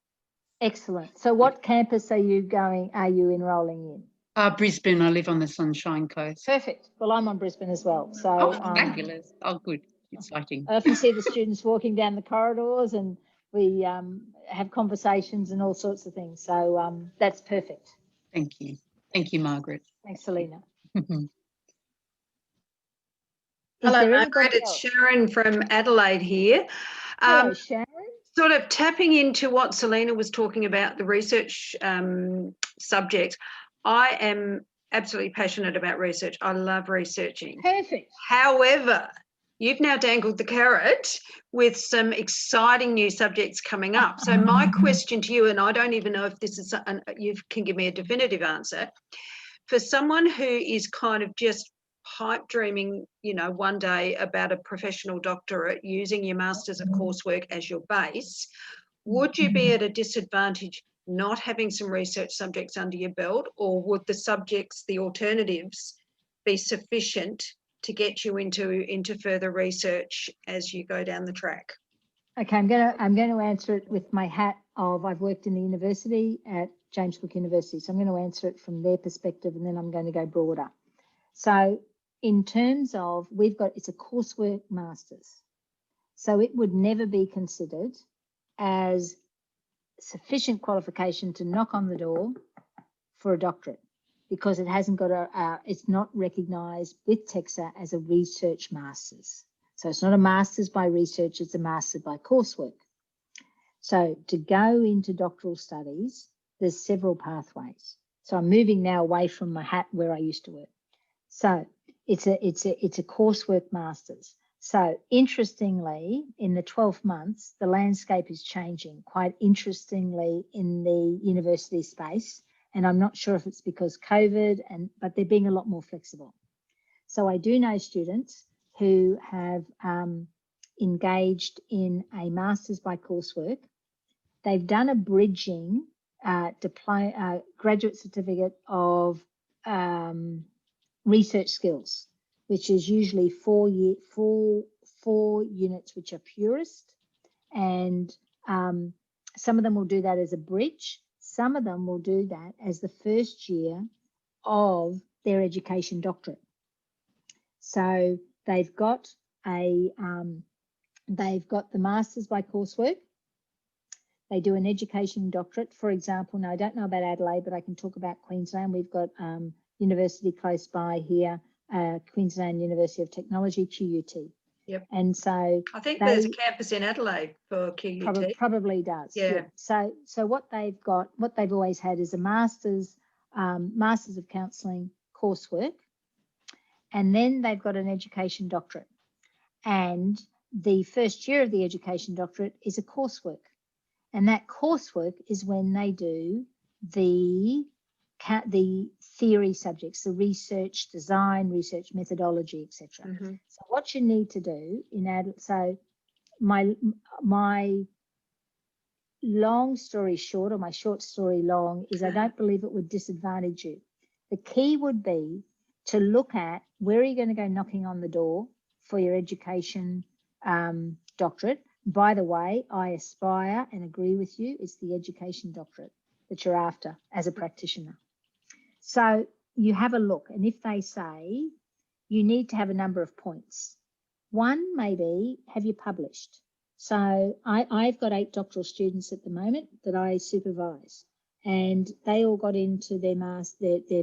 Speaker 1: Excellent. So what campus are you enrolling in?
Speaker 4: Brisbane. I live on the Sunshine Coast.
Speaker 1: Perfect. Well, I'm on Brisbane as well. So
Speaker 4: Oh, fabulous. Oh, good. Exciting.
Speaker 1: I often see the students walking down the corridors, and we have conversations and all sorts of things. So that's perfect.
Speaker 4: Thank you. Thank you, Margaret.
Speaker 1: Thanks, Selena.
Speaker 5: Hello, Margaret. It's Sharon from Adelaide here.
Speaker 1: Hello, Sharon.
Speaker 5: Sort of tapping into what Selena was talking about, the research subject. I am absolutely passionate about research. I love researching.
Speaker 1: Perfect.
Speaker 5: However, you've now dangled the carrot with some exciting new subjects coming up. So my question to you, and I don't even know if this is, you can give me a definitive answer, for someone who is kind of just pipe dreaming, you know, one day about a professional doctorate using your Masters of coursework as your base, would you be at a disadvantage not having some research subjects under your belt, or would the subjects, the alternatives, be sufficient to get you into further research as you go down the track?
Speaker 1: Okay, I'm going to answer it with my hat of I've worked in the university at James Cook University, so I'm going to answer it from their perspective, and then I'm going to go broader. So in terms of, it's a coursework masters, so it would never be considered as sufficient qualification to knock on the door for a doctorate, because it hasn't got it's not recognised with TEXA as a research masters. So it's not a master's by research, it's a master's by coursework. So to go into doctoral studies, there's several pathways. So I'm moving now away from my hat where I used to work. So it's a coursework masters. So interestingly, in the 12 months, the landscape is changing quite interestingly in the university space. And I'm not sure if it's because COVID, but they're being a lot more flexible. So I do know students who have engaged in a master's by coursework. They've done a bridging graduate certificate of research skills, which is usually 4 units, which are purist. And some of them will do that as a bridge. Some of them will do that as the first year of their education doctorate. So they've got the master's by coursework. They do an education doctorate. For example, now I don't know about Adelaide, but I can talk about Queensland. We've got university close by here, Queensland University of Technology, QUT.
Speaker 5: Yep.
Speaker 1: And so
Speaker 5: I think there's a campus in Adelaide for QUT.
Speaker 1: Probably does.
Speaker 5: Yeah.
Speaker 1: So what they've got, what they've always had is a master's of counselling coursework, and then they've got an education doctorate. And the first year of the education doctorate is a coursework. And that coursework is when they do the theory subjects, the research design, research methodology, etc.
Speaker 5: Mm-hmm.
Speaker 1: So what you need to do so my long story short, or my short story long, is I don't believe it would disadvantage you. The key would be to look at where are you going to go knocking on the door for your education doctorate. By the way, I aspire and agree with you, it's the education doctorate that you're after as a practitioner. So you have a look, and if they say you need to have a number of points, one may be, have you published? So I've got 8 doctoral students at the moment that I supervise, and they all got into their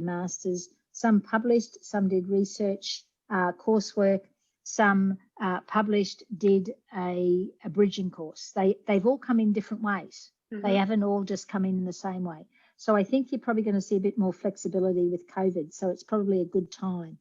Speaker 1: masters. Some published, some did research coursework, some published, did a bridging course. They've all come in different ways. Mm-hmm. They haven't all just come in the same way. So I think you're probably going to see a bit more flexibility with COVID. So it's probably a good time.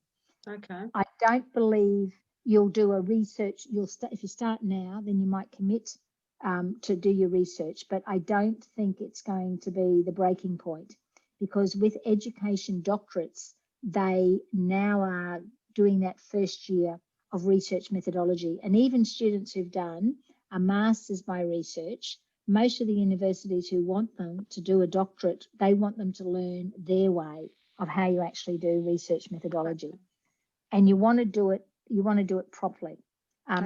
Speaker 5: Okay.
Speaker 1: I don't believe you'll do a research. If you start now, then you might commit to do your research. But I don't think it's going to be the breaking point, because with education doctorates, they now are doing that first year of research methodology. And even students who've done a master's by research, most of the universities who want them to do a doctorate, they want them to learn their way of how you actually do research methodology. And you want to do it properly.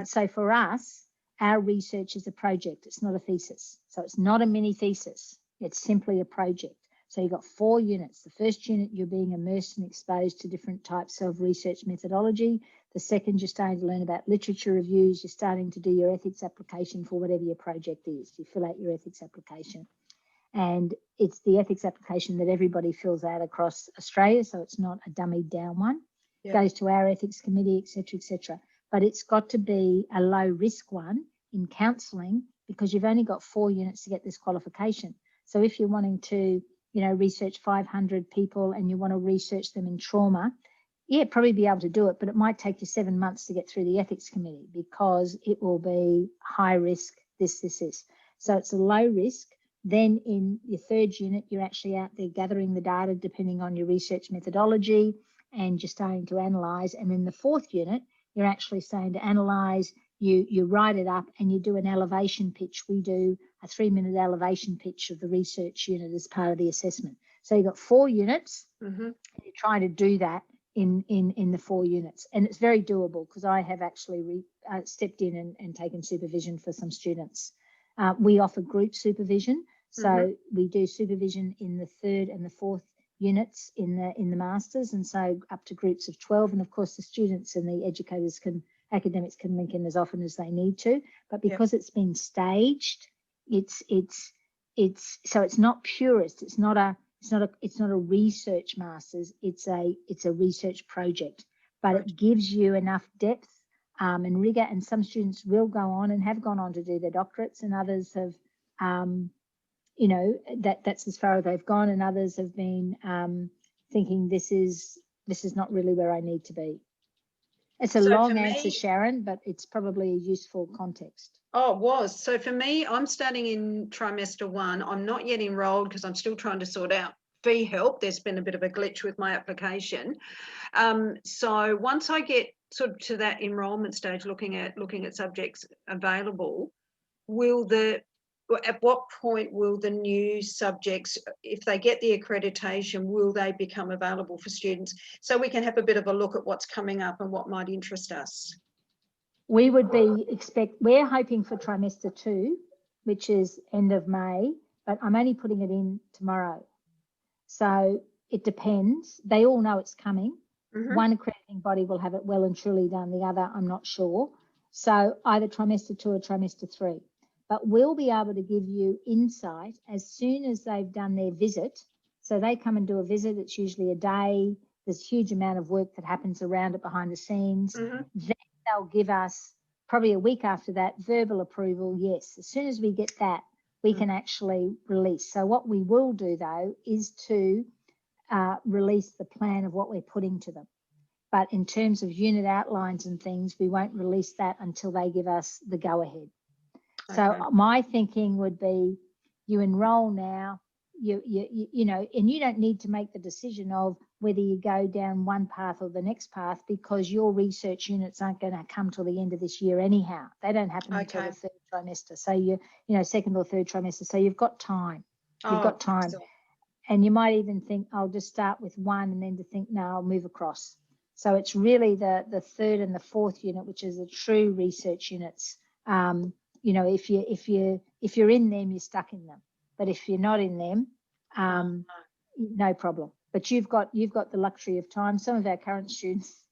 Speaker 1: So for us, our research is a project. It's not a thesis. So it's not a mini thesis. It's simply a project. So you've got 4 units. The first unit, you're being immersed and exposed to different types of research methodology. The second, you're starting to learn about literature reviews. You're starting to do your ethics application for whatever your project is. You fill out your ethics application. And it's the ethics application that everybody fills out across Australia. So it's not a dummied down one. It goes to our ethics committee, et cetera, et cetera. But it's got to be a low risk one in counselling, because you've only got 4 units to get this qualification. So if you're wanting to, research 500 people and you want to research them in trauma, probably be able to do it, but it might take you 7 months to get through the ethics committee, because it will be high risk, this. So it's a low risk. Then in your 3rd unit, you're actually out there gathering the data depending on your research methodology, and you're starting to analyse. And then the 4th unit, you're actually starting to analyse, you write it up and you do an elevation pitch. We do a 3-minute elevation pitch of the research unit as part of the assessment. So you've got 4 units, and you're trying to do that in the 4 units. And it's very doable, because I have actually stepped in and taken supervision for some students. We offer group supervision. So we do supervision in the 3rd and the 4th units in the masters, and so up to groups of 12. And of course the students and the academics can link in as often as they need to, but because it's been staged, it's so it's not purist. It's not a research masters. It's a research project, but it gives you enough depth and rigor. And some students will go on and have gone on to do their doctorates, and others have that's as far as they've gone, and others have been thinking this is not really where I need to be. It's a long answer, Sharon, but it's probably a useful context.
Speaker 5: Oh, it was. So for me, I'm starting in trimester 1. I'm not yet enrolled because I'm still trying to sort out fee help. There's been a bit of a glitch with my application. So once I get sort of to that enrolment stage, looking at subjects available, at what point will the new subjects, if they get the accreditation, will they become available for students, so we can have a bit of a look at what's coming up and what might interest us?
Speaker 1: We're hoping for trimester 2, which is end of May, but I'm only putting it in tomorrow. So it depends. They all know it's coming. One accrediting body will have it well and truly done. The other, I'm not sure. So either trimester 2 or trimester 3. But we'll be able to give you insight as soon as they've done their visit. So they come and do a visit. It's usually a day. There's a huge amount of work that happens around it behind the scenes. Then they'll give us, probably a week after that, verbal approval. Yes, as soon as we get that, we can actually release. So what we will do, though, is to release the plan of what we're putting to them. But in terms of unit outlines and things, we won't release that until they give us the go-ahead. So my thinking would be, you enroll now, you and you don't need to make the decision of whether you go down one path or the next path, because your research units aren't going to come till the end of this year anyhow. They don't happen until the 3rd trimester. So you 2nd or 3rd trimester. So you've got time. Excellent. And you might even think, I'll just start with 1, and then to think, no, I'll move across. So it's really the 3rd and the 4th unit, which is the true research units. If you're in them, you're stuck in them. But if you're not in them, no problem. But you've got the luxury of time. Some of our current students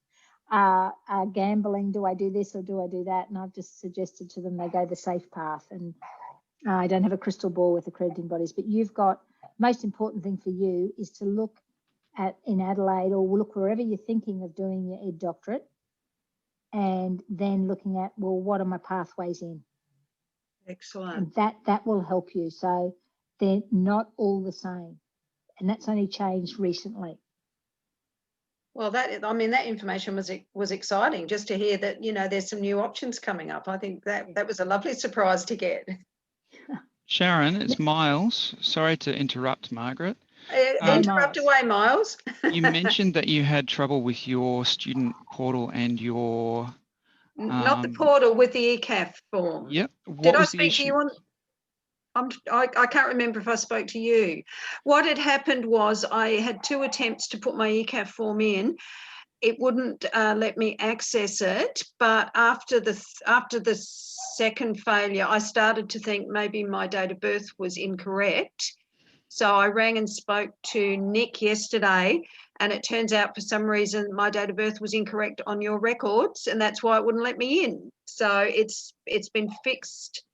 Speaker 1: are gambling. Do I do this or do I do that? And I've just suggested to them they go the safe path. And I don't have a crystal ball with accrediting bodies, but you've got, most important thing for you is to look at in Adelaide, or look wherever you're thinking of doing your ed doctorate, and then looking at, well, what are my pathways in?
Speaker 5: Excellent.
Speaker 1: And that will help you. So they're not all the same, and that's only changed recently.
Speaker 5: Well, that information was exciting, just to hear that, there's some new options coming up. I think that was a lovely surprise to get.
Speaker 6: Sharon, it's Miles. Sorry to interrupt, Margaret.
Speaker 5: Interrupt away, Miles.
Speaker 6: You mentioned that you had trouble with your student portal and your...
Speaker 5: Not the portal, with the ECAF form.
Speaker 6: Yep.
Speaker 5: Did I speak to you on... I can't remember if I spoke to you. What had happened was I had 2 attempts to put my ECAF form in. It wouldn't let me access it, but after the second failure, I started to think maybe my date of birth was incorrect. So I rang and spoke to Nick yesterday, and it turns out for some reason my date of birth was incorrect on your records, and that's why it wouldn't let me in. So it's been fixed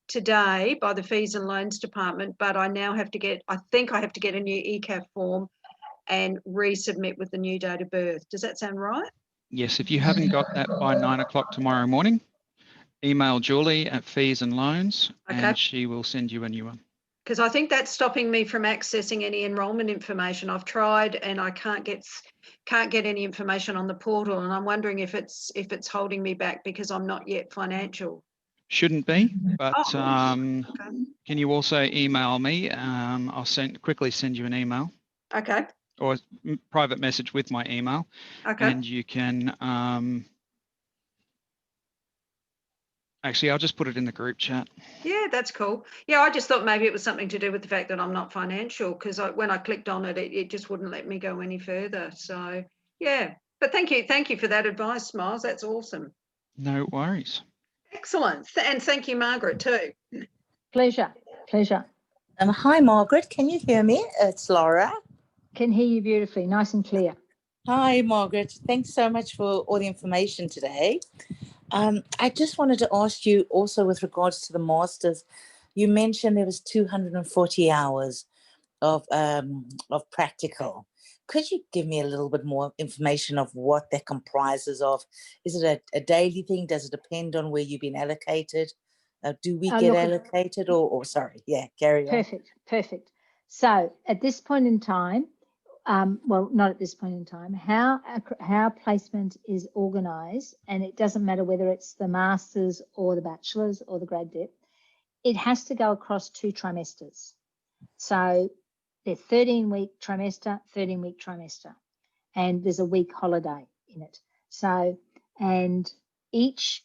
Speaker 5: today by the Fees and Loans Department, but I now have to get, I think I have to get a new ECAF form and resubmit with the new date of birth. Does that sound right?
Speaker 6: Yes, if you haven't got that by 9 o'clock tomorrow morning, email Julie at Fees and Loans,
Speaker 5: Okay.
Speaker 6: and she will send you a new one.
Speaker 5: Because I think that's stopping me from accessing any enrolment information. I've tried and I can't get any information on the portal, and I'm wondering if it's holding me back because I'm not yet financial.
Speaker 6: Shouldn't be, but
Speaker 5: Okay.
Speaker 6: can you also email me? I'll quickly send you an email
Speaker 5: Okay.
Speaker 6: or a private message with my email,
Speaker 5: Okay.
Speaker 6: and you can actually, I'll just put it in the group chat.
Speaker 5: Yeah, that's cool. Yeah, I just thought maybe it was something to do with the fact that I'm not financial, because when I clicked on it, it just wouldn't let me go any further. So yeah, but thank you for that advice, Miles. That's awesome.
Speaker 6: No worries.
Speaker 5: Excellent. And thank you, Margaret, too.
Speaker 1: Pleasure.
Speaker 7: Hi, Margaret. Can you hear me? It's Laura.
Speaker 1: Can hear you beautifully, nice and clear.
Speaker 7: Hi, Margaret. Thanks so much for all the information today. I just wanted to ask you also with regards to the Masters, you mentioned there was 240 hours of practical. Could you give me a little bit more information of what that comprises of? Is it a daily thing? Does it depend on where you've been allocated? Do we get allocated or sorry, yeah, carry on.
Speaker 1: Perfect. So at this point in time, well, not at this point in time, how placement is organised, and it doesn't matter whether it's the Masters or the Bachelors or the Grad Dip, it has to go across 2 trimesters. So they're 13-week trimester, 13-week trimester, and there's a week holiday in it. So, and each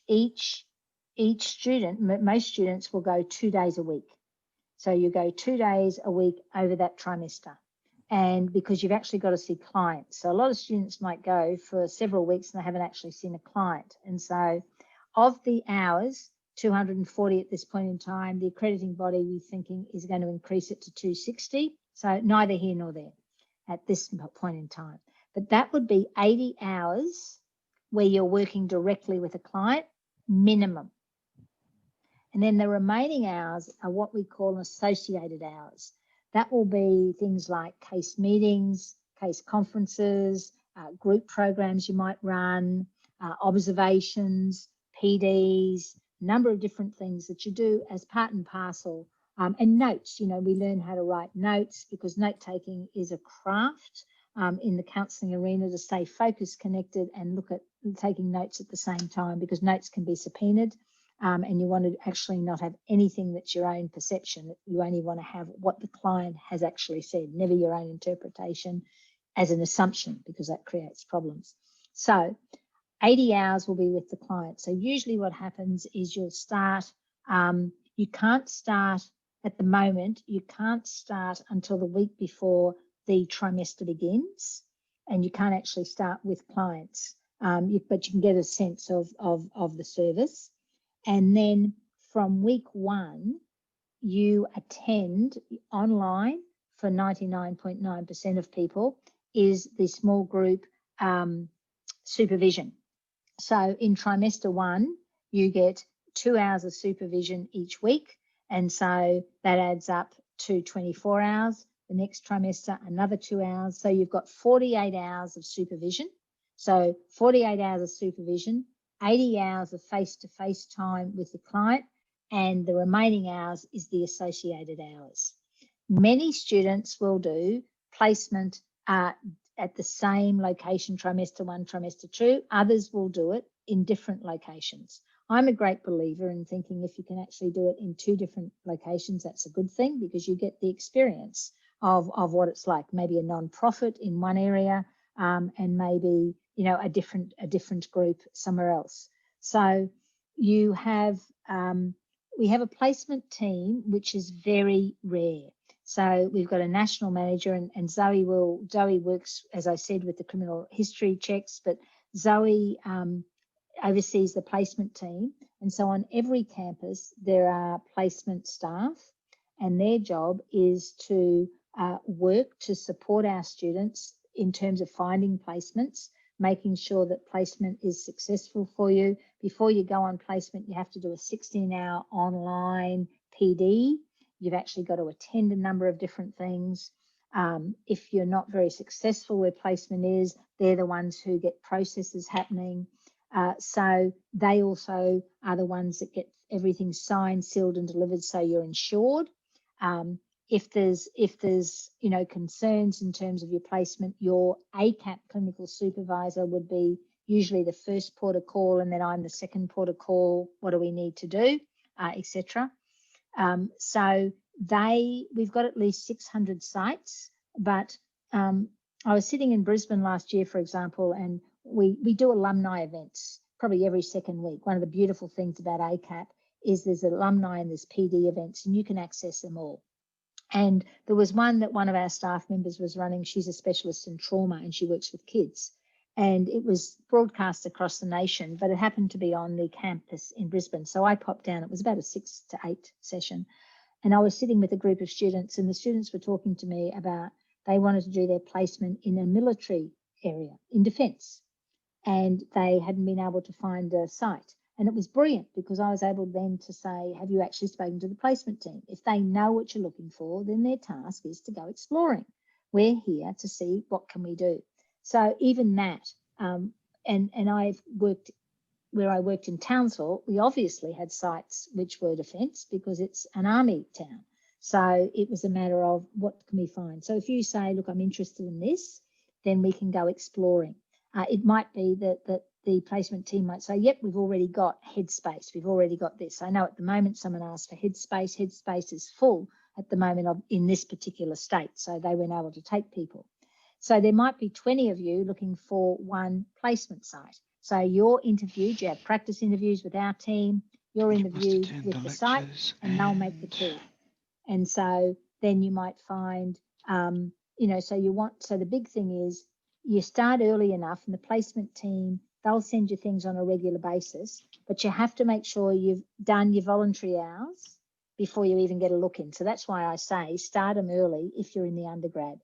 Speaker 1: student, most students will go 2 days a week. So you go 2 days a week over that trimester. And because you've actually got to see clients. So a lot of students might go for several weeks and they haven't actually seen a client. And so of the hours, 240 at this point in time, the accrediting body we're thinking is going to increase it to 260. So neither here nor there at this point in time. But that would be 80 hours where you're working directly with a client, minimum. And then the remaining hours are what we call associated hours. That will be things like case meetings, case conferences, group programs you might run, observations, PDs, a number of different things that you do as part and parcel. And notes, we learn how to write notes because note taking is a craft in the counselling arena to stay focused, connected, and look at taking notes at the same time, because notes can be subpoenaed. And you want to actually not have anything that's your own perception. You only want to have what the client has actually said, never your own interpretation as an assumption, because that creates problems. So 80 hours will be with the client. So usually what happens is you'll start, you can't start at the moment, you can't start until the week before the trimester begins, and you can't actually start with clients, but you can get a sense of the service. And then from week 1, you attend online for 99.9% of people is the small group supervision. So in trimester 1, you get 2 hours of supervision each week. And so that adds up to 24 hours. The next trimester, another 2 hours. So you've got 48 hours of supervision. So 48 hours of supervision, 80 hours of face-to-face time with the client, and the remaining hours is the associated hours. Many students will do placement at the same location, trimester 1, trimester 2. Others will do it in different locations. I'm a great believer in thinking if you can actually do it in 2 different locations, that's a good thing, because you get the experience of what it's like, maybe a non-profit in one area, and maybe a different group somewhere else. So you have we have a placement team, which is very rare. So we've got a national manager, and Zoe works, as I said, with the criminal history checks, but Zoe oversees the placement team. And so on every campus, there are placement staff, and their job is to work to support our students in terms of finding placements, making sure that placement is successful for you. Before you go on placement, you have to do a 16-hour online PD. You've actually got to attend a number of different things. If you're not very successful where placement is, they're the ones who get processes happening. So they also are the ones that get everything signed, sealed, and delivered, so you're insured. If there's concerns in terms of your placement, your ACAP clinical supervisor would be usually the first port of call, and then I'm the second port of call. What do we need to do, etc. So we've got at least 600 sites, but I was sitting in Brisbane last year, for example, and we do alumni events probably every second week. One of the beautiful things about ACAP is there's alumni and there's PD events, and you can access them all. And there was one that one of our staff members was running. She's a specialist in trauma and she works with kids. And it was broadcast across the nation, but it happened to be on the campus in Brisbane. So I popped down. It was about a 6 to 8 session. And I was sitting with a group of students, and the students were talking to me about they wanted to do their placement in a military area in defence. And they hadn't been able to find a site. And it was brilliant because I was able then to say, have you actually spoken to the placement team? If they know what you're looking for, then their task is to go exploring. We're here to see what can we do. So even that, and I've worked, where I worked in Townsville, we obviously had sites which were defence because it's an army town. So it was a matter of what can we find. So if you say, look, I'm interested in this, then we can go exploring. It might be that the placement team might say, yep, we've already got Headspace. We've already got this. I know at the moment someone asked for Headspace. Headspace is full at the moment in this particular state. So they weren't able to take people. So there might be 20 of you looking for one placement site. So you're interviewed, you have practice interviews with our team, you're interviewed with the site, and they'll make the call. And so then you might find, so the big thing is you start early enough, and the placement team, they'll send you things on a regular basis, but you have to make sure you've done your voluntary hours before you even get a look in. So that's why I say start them early if you're in the undergrad.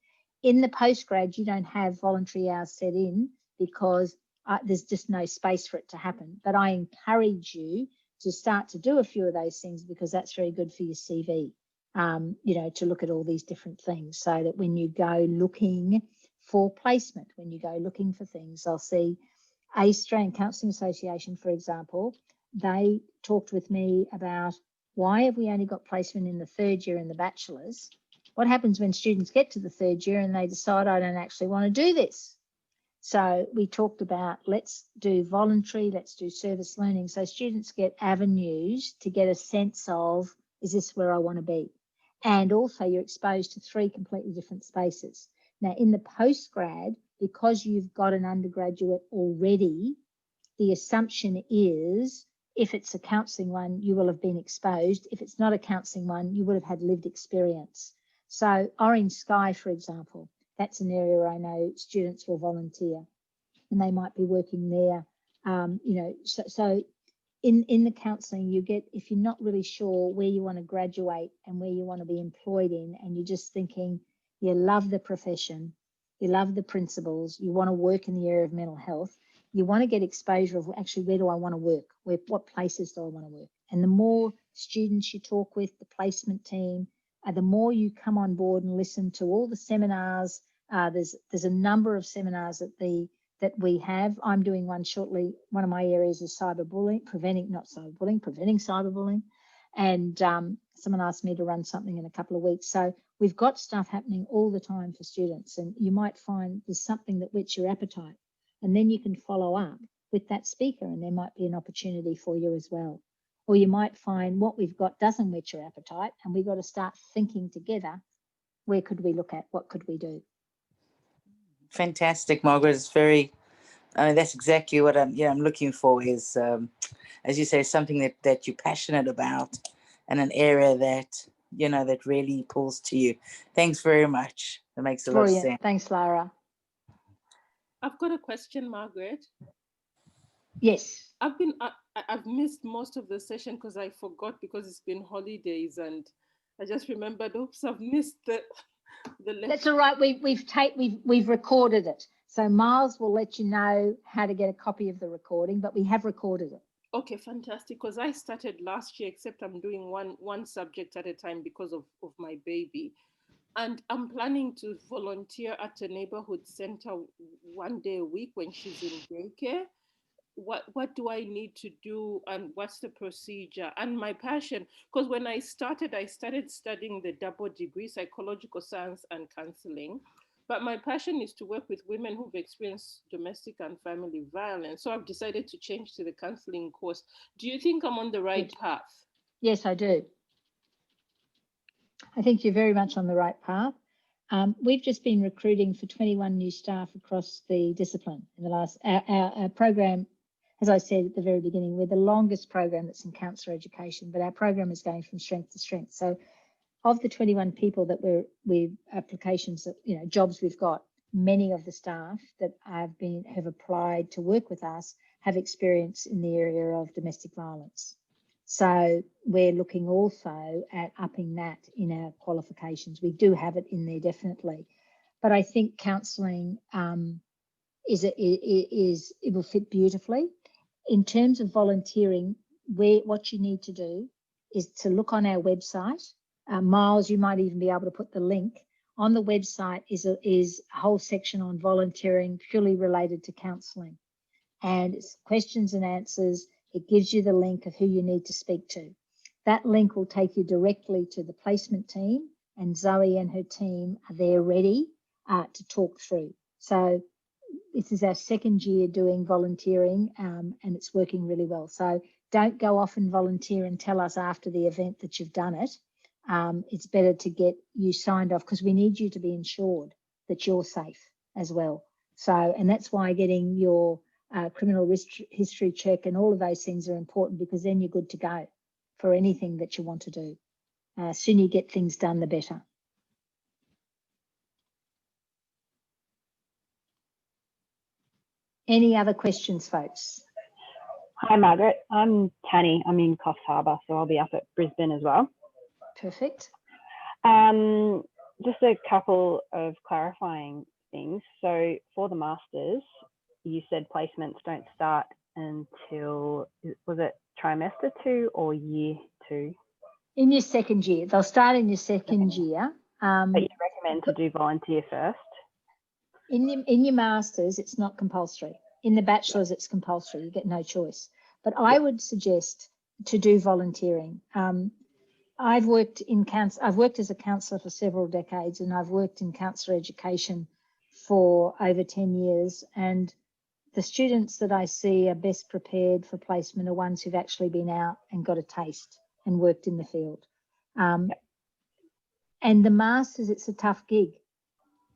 Speaker 1: In the postgrad, you don't have voluntary hours set in because there's just no space for it to happen. But I encourage you to start to do a few of those things because that's very good for your CV, to look at all these different things so that when you go looking for placement, when you go looking for things, I'll see Australian Counselling Association, for example, they talked with me about why have we only got placement in the third year in the bachelor's? What happens when students get to the third year and they decide, I don't actually want to do this? So we talked about let's do voluntary, let's do service learning. So students get avenues to get a sense of, is this where I want to be? And also you're exposed to 3 completely different spaces. Now in the postgrad, because you've got an undergraduate already, the assumption is if it's a counselling one, you will have been exposed. If it's not a counselling one, you would have had lived experience. So Orange Sky, for example, that's an area where I know students will volunteer and they might be working there. So in the counselling, you get, if you're not really sure where you want to graduate and where you want to be employed in, and you're just thinking you love the profession, you love the principles, you want to work in the area of mental health, you want to get exposure of actually where do I want to work, what places do I want to work? And the more students you talk with, the placement team, the more you come on board and listen to all the seminars. There's a number of seminars that we have. I'm doing one shortly. One of my areas is cyberbullying, preventing cyberbullying. And someone asked me to run something in a couple of weeks. So we've got stuff happening all the time for students, and you might find there's something that whets your appetite, and then you can follow up with that speaker, and there might be an opportunity for you as well. Or you might find what we've got doesn't whet your appetite, and we've got to start thinking together, where could we look at, what could we do?
Speaker 7: Fantastic, Margaret. It's very, that's exactly what I'm looking for is, as you say, something that you're passionate about and an area that, you know, that really pulls to you. Thanks very much. That makes a lot of
Speaker 1: Brilliant.
Speaker 7: sense.
Speaker 1: Thanks, Lara.
Speaker 8: I've got a question, Margaret.
Speaker 1: Yes.
Speaker 8: I've missed most of the session because I forgot, because it's been holidays, and I just remembered, oops, I've missed the lecture.
Speaker 1: That's all right. We've recorded it. So Miles will let you know how to get a copy of the recording, but we have recorded it.
Speaker 8: Okay, fantastic. Because I started last year, except I'm doing one subject at a time because of my baby. And I'm planning to volunteer at a neighborhood center 1 day a week when she's in daycare. What do I need to do, and what's the procedure? And my passion, because when I started studying the double degree, psychological science and counseling. But my passion is to work with women who've experienced domestic and family violence. So I've decided to change to the counseling course. Do you think I'm on the right path?
Speaker 1: Yes, I do. I think you're very much on the right path. We've just been recruiting for 21 new staff across the discipline in the last, our program, as I said at the very beginning, we're the longest program that's in counsellor education, but our program is going from strength to strength. So of the 21 people that we've applications, that, you know, jobs we've got, many of the staff that have applied to work with us have experience in the area of domestic violence. So we're looking also at upping that in our qualifications. We do have it in there definitely, but I think counselling it will fit beautifully. In terms of volunteering, what you need to do is to look on our website. Miles, you might even be able to put the link on the website. Is a whole section on volunteering purely related to counselling, and it's questions and answers. It gives you the link of who you need to speak to. That link will take you directly to the placement team, and Zoe and her team are there ready to talk through. So this is our second year doing volunteering, and it's working really well. So don't go off and volunteer and tell us after the event that you've done it. It's better to get you signed off, because we need you to be ensured that you're safe as well. So, and that's why getting your criminal history check and all of those things are important, because then you're good to go for anything that you want to do. Sooner you get things done, the better. Any other questions, folks?
Speaker 9: Hi, Margaret. I'm Tanny. I'm in Coffs Harbour, so I'll be up at Brisbane as well.
Speaker 1: Perfect.
Speaker 9: Just a couple of clarifying things. So for the Masters, you said placements don't start until, was it trimester 2 or year 2?
Speaker 1: In your second year. They'll start in your second year.
Speaker 9: But you recommend to do volunteer first?
Speaker 1: In your Masters, it's not compulsory. In the Bachelors, it's compulsory. You get no choice. But I would suggest to do volunteering. I've worked as a counsellor for several decades, and I've worked in counsellor education for over 10 years. And the students that I see are best prepared for placement are ones who've actually been out and got a taste and worked in the field. And the Masters, it's a tough gig.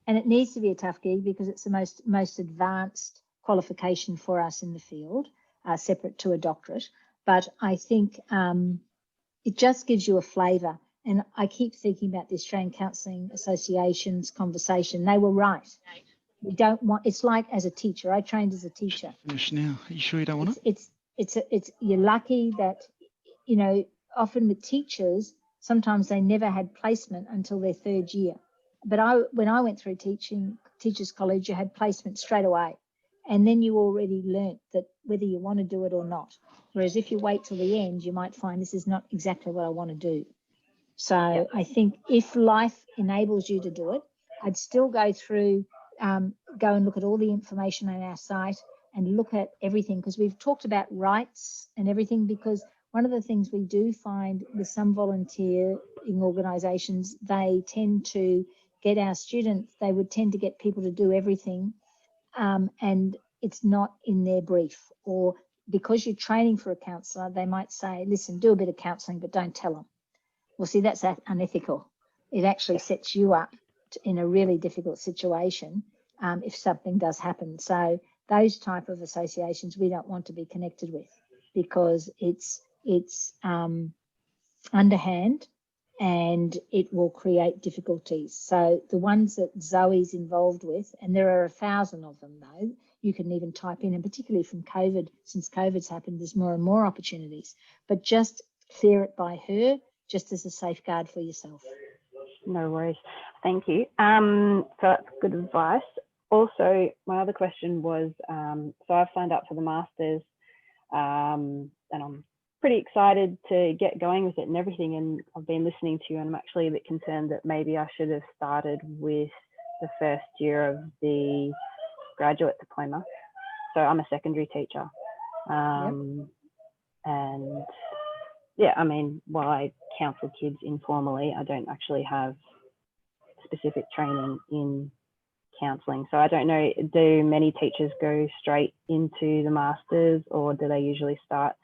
Speaker 1: And it needs to be a tough gig because it's the most advanced qualification for us in the field, separate to a doctorate. But I think it just gives you a flavour. And I keep thinking about the Australian Counselling Association's conversation. They were right. We don't want, it's like as a teacher, I trained as a teacher.
Speaker 6: Finish now. Are you sure you don't want it?
Speaker 1: It's you're lucky that, you know, often with teachers, sometimes they never had placement until their third year. But when I went through teachers college, you had placement straight away. And then you already learnt that whether you want to do it or not. Whereas if you wait till the end, you might find this is not exactly what I want to do. So I think if life enables you to do it, I'd still go through, go and look at all the information on our site and look at everything, because we've talked about rights and everything, because one of the things we do find with some volunteering organisations, they tend to get our students, they would tend to get people to do everything, and it's not in their brief. Or because you're training for a counsellor, they might say, listen, do a bit of counselling, but don't tell them. Well, see, that's unethical. It actually sets you up in a really difficult situation if something does happen. So those type of associations we don't want to be connected with, because it's underhand, and it will create difficulties. So the ones that Zoe's involved with, and there are 1,000 of them though, you can even type in, and particularly from COVID, since COVID's happened, there's more and more opportunities, but just clear it by her, just as a safeguard for yourself.
Speaker 9: No worries. Thank you. So that's good advice. Also, my other question was, so I've signed up for the Masters, and I'm pretty excited to get going with it and everything. And I've been listening to you, and I'm actually a bit concerned that maybe I should have started with the first year of the graduate diploma. So I'm a secondary teacher. And yeah, I mean, while I counsel kids informally, I don't actually have specific training in counselling. So I don't know, do many teachers go straight into the Masters, or do they usually start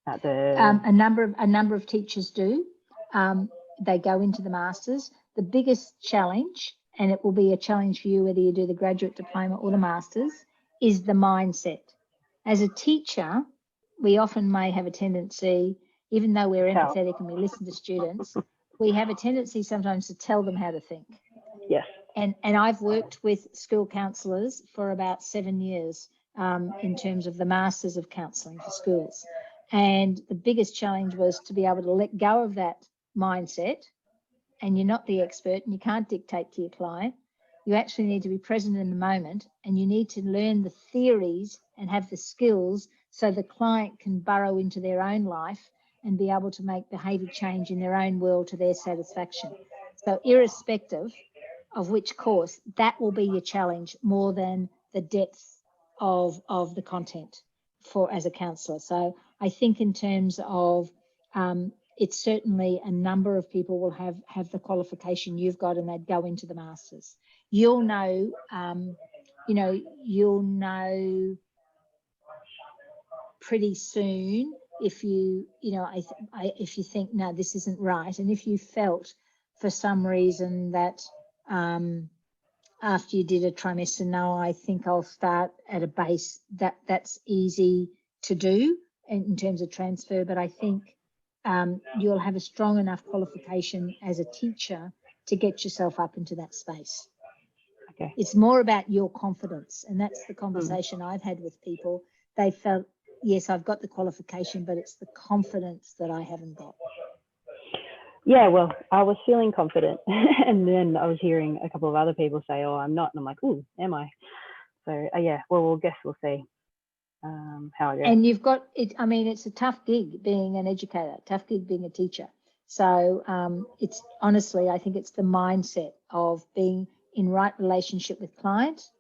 Speaker 9: at the...
Speaker 1: A number of teachers do. They go into the Masters. The biggest challenge, and it will be a challenge for you whether you do the graduate diploma or the Masters, is the mindset. As a teacher, we often may have a tendency, even though we're empathetic and we listen to students, we have a tendency sometimes to tell them how to think.
Speaker 9: Yes.
Speaker 1: And I've worked with school counsellors for about 7 years in terms of the Masters of Counselling for schools. And the biggest challenge was to be able to let go of that mindset, and you're not the expert and you can't dictate to your client. You actually need to be present in the moment, and you need to learn the theories and have the skills so the client can burrow into their own life and be able to make behaviour change in their own world to their satisfaction. So irrespective of which course, that will be your challenge more than the depth of the content for as a counsellor. So I think in terms of it's certainly a number of people will have the qualification you've got, and they'd go into the Masters. You'll know, you'll know pretty soon if you, if you think, no, this isn't right. And if you felt for some reason that after you did a trimester, no, I think I'll start at a base, that's easy to do in terms of transfer. But I think you'll have a strong enough qualification as a teacher to get yourself up into that space.
Speaker 9: Okay.
Speaker 1: It's more about your confidence. And that's the conversation I've had with people. They felt, yes, I've got the qualification, but it's the confidence that I haven't got.
Speaker 9: Yeah, well, I was feeling confident, and then I was hearing a couple of other people say, oh, I'm not. And I'm like, ooh, am I? So yeah, well, we'll see how I go.
Speaker 1: And you've got it. I mean, it's a tough gig being an educator, tough gig being a teacher. So it's honestly, I think it's the mindset of being in right relationship with client,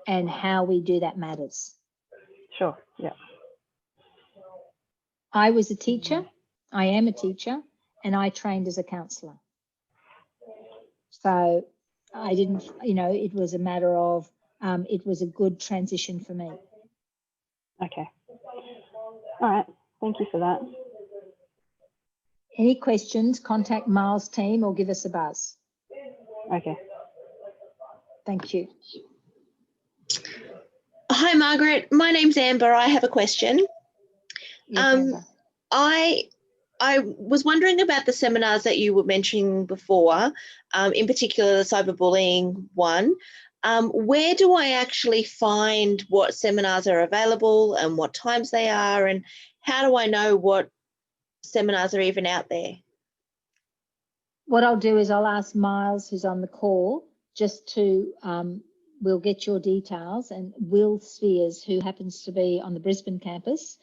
Speaker 1: and how we do that matters.
Speaker 9: Sure, yeah.
Speaker 1: I was a teacher. I am a teacher. And I trained as a counsellor. So I didn't, it was a matter of, it was a good transition for me.
Speaker 9: Okay. All right. Thank you for that.
Speaker 1: Any questions, contact Miles' team or give us a buzz.
Speaker 9: Okay.
Speaker 1: Thank you.
Speaker 10: Hi, Margaret. My name's Amber. I have a question.
Speaker 1: Yes, Amber.
Speaker 10: I was wondering about the seminars that you were mentioning before, in particular the cyberbullying one. Where do I actually find what seminars are available and what times they are, and how do I know what seminars are even out there?
Speaker 1: What I'll do is I'll ask Miles, who's on the call, just to, we'll get your details, and Will Spheres, who happens to be on the Brisbane campus,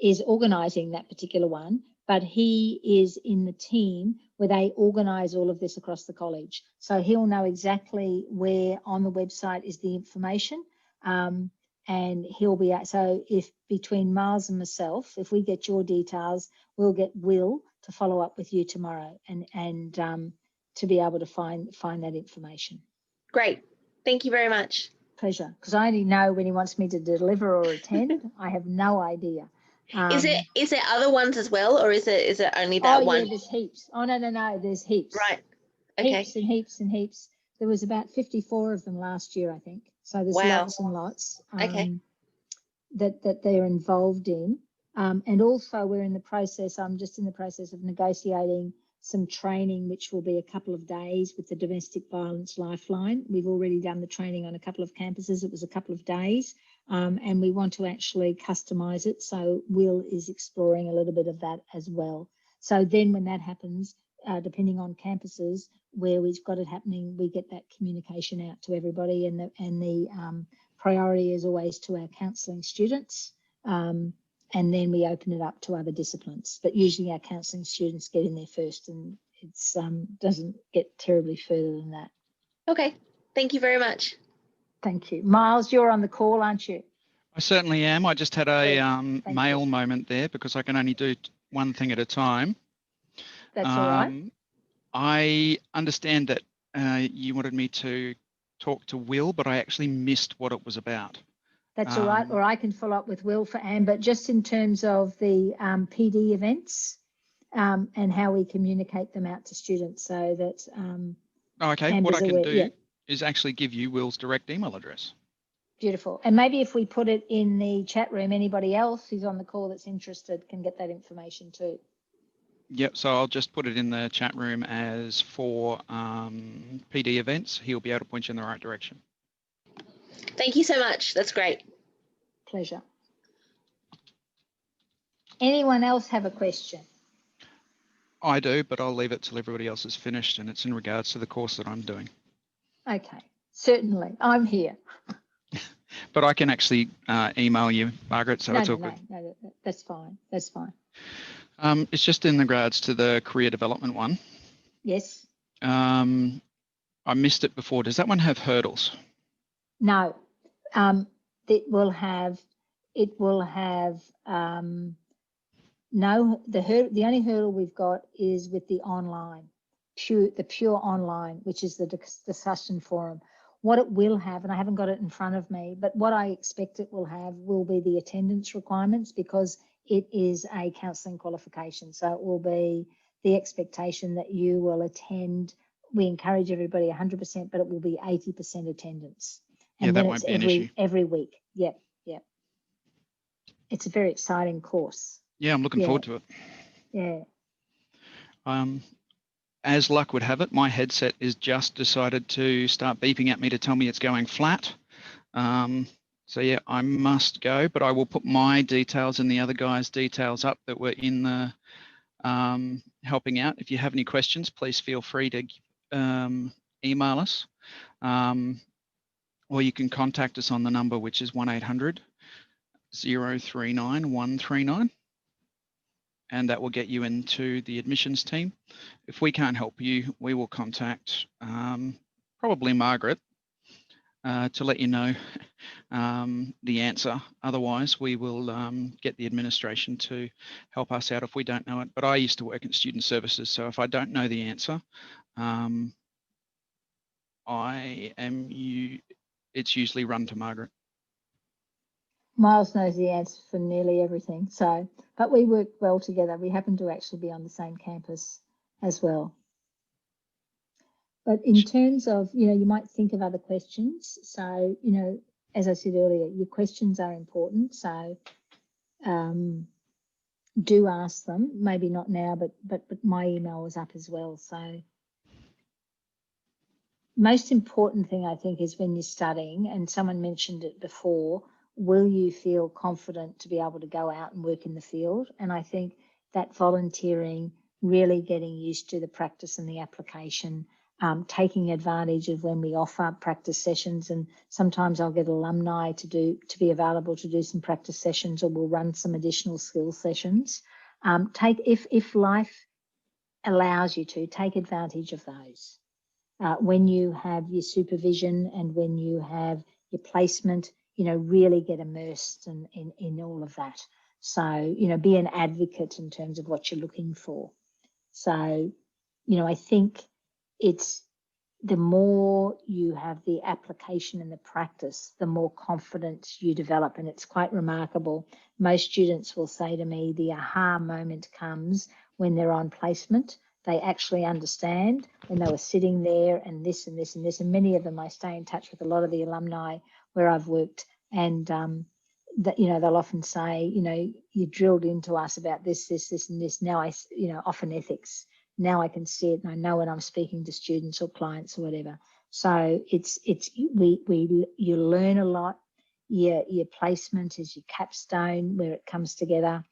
Speaker 1: is organising that particular one, but he is in the team where they organise all of this across the college. So he'll know exactly where on the website is the information, and he'll be, so if between Miles and myself, if we get your details, we'll get Will to follow up with you tomorrow and to be able to find that information.
Speaker 10: Great. Thank you very much.
Speaker 1: Pleasure, because I only know when he wants me to deliver or attend. I have no idea.
Speaker 10: Is there other ones as well, or is it only that one?
Speaker 1: Oh yeah, there's heaps. Oh no, there's heaps.
Speaker 10: Right. Okay.
Speaker 1: Heaps and heaps and heaps. There was about 54 of them last year, I think. So there's
Speaker 10: Wow.
Speaker 1: lots and lots
Speaker 10: Okay.
Speaker 1: that they're involved in. And also we're in the process, I'm just in the process of negotiating some training, which will be a couple of days with the Domestic Violence Lifeline. We've already done the training on a couple of campuses. It was a couple of days, and we want to actually customise it. So Will is exploring a little bit of that as well. So then when that happens, depending on campuses where we've got it happening, we get that communication out to everybody, and the priority is always to our counselling students. And then we open it up to other disciplines. But usually our counselling students get in there first, and it's doesn't get terribly further than that.
Speaker 10: Okay, thank you very much.
Speaker 1: Thank you. Miles, you're on the call, aren't you?
Speaker 6: I certainly am. I just had a
Speaker 1: Thank
Speaker 6: mail
Speaker 1: you.
Speaker 6: moment there because I can only do one thing at a time.
Speaker 1: That's all right.
Speaker 6: I understand that you wanted me to talk to Will, but I actually missed what it was about.
Speaker 1: That's all right. Or I can follow up with Will for Anne, but just in terms of the PD events and how we communicate them out to students so that
Speaker 6: Okay, what I can
Speaker 1: aware.
Speaker 6: do
Speaker 1: Yeah.
Speaker 6: is actually give you Will's direct email address.
Speaker 1: Beautiful. And maybe if we put it in the chat room, anybody else who's on the call that's interested can get that information too.
Speaker 6: Yep, so I'll just put it in the chat room as for PD events. He'll be able to point you in the right direction.
Speaker 10: Thank you so much. That's great.
Speaker 1: Pleasure. Anyone else have a question?
Speaker 6: I do, but I'll leave it till everybody else is finished, and it's in regards to the course that I'm doing.
Speaker 1: Okay, certainly. I'm here.
Speaker 6: But I can actually email you, Margaret, so it's all good.
Speaker 1: No, that's fine. That's fine.
Speaker 6: It's just in regards to the career development one.
Speaker 1: Yes.
Speaker 6: I missed it before. Does that one have hurdles?
Speaker 1: No. It will have no, the only hurdle we've got is with the online, the pure online, which is the discussion forum. What it will have, and I haven't got it in front of me, but what I expect it will have will be the attendance requirements, because it is a counselling qualification. So it will be the expectation that you will attend. We encourage everybody 100%, but it will be 80% attendance. And
Speaker 6: yeah,
Speaker 1: then
Speaker 6: that won't
Speaker 1: it's
Speaker 6: be an issue.
Speaker 1: every week. Yep. It's a very exciting course.
Speaker 6: Yeah, I'm looking forward to it.
Speaker 1: Yeah.
Speaker 6: As luck would have it, my headset is just decided to start beeping at me to tell me it's going flat. So yeah, I must go, but I will put my details and the other guys' details up that were in the helping out. If you have any questions, please feel free to email us, or you can contact us on the number, which is 1800 039 139. And that will get you into the admissions team. If we can't help you, we will contact probably Margaret to let you know the answer. Otherwise, we will get the administration to help us out if we don't know it. But I used to work in student services, so if I don't know the answer, it's usually run to Margaret.
Speaker 1: Miles knows the answer for nearly everything. So, but we work well together. We happen to actually be on the same campus as well. But in terms of, you might think of other questions. So, as I said earlier, your questions are important. So do ask them. Maybe not now, but my email was up as well. So most important thing, I think, is when you're studying, and someone mentioned it before, will you feel confident to be able to go out and work in the field? And I think that volunteering, really getting used to the practice and the application, taking advantage of when we offer practice sessions, and sometimes I'll get alumni to be available to do some practice sessions, or we'll run some additional skills sessions. If life allows you to, take advantage of those. When you have your supervision and when you have your placement, really get immersed in all of that. So, be an advocate in terms of what you're looking for. So, I think it's the more you have the application and the practice, the more confidence you develop. And it's quite remarkable. Most students will say to me, the aha moment comes when they're on placement. They actually understand when they were sitting there and this and this and this. And many of them, I stay in touch with a lot of the alumni where I've worked, and that, you know, they'll often say, you know, you drilled into us about this, and this. Now often ethics. Now I can see it, and I know when I'm speaking to students or clients or whatever. So you learn a lot. Your placement is your capstone where it comes together.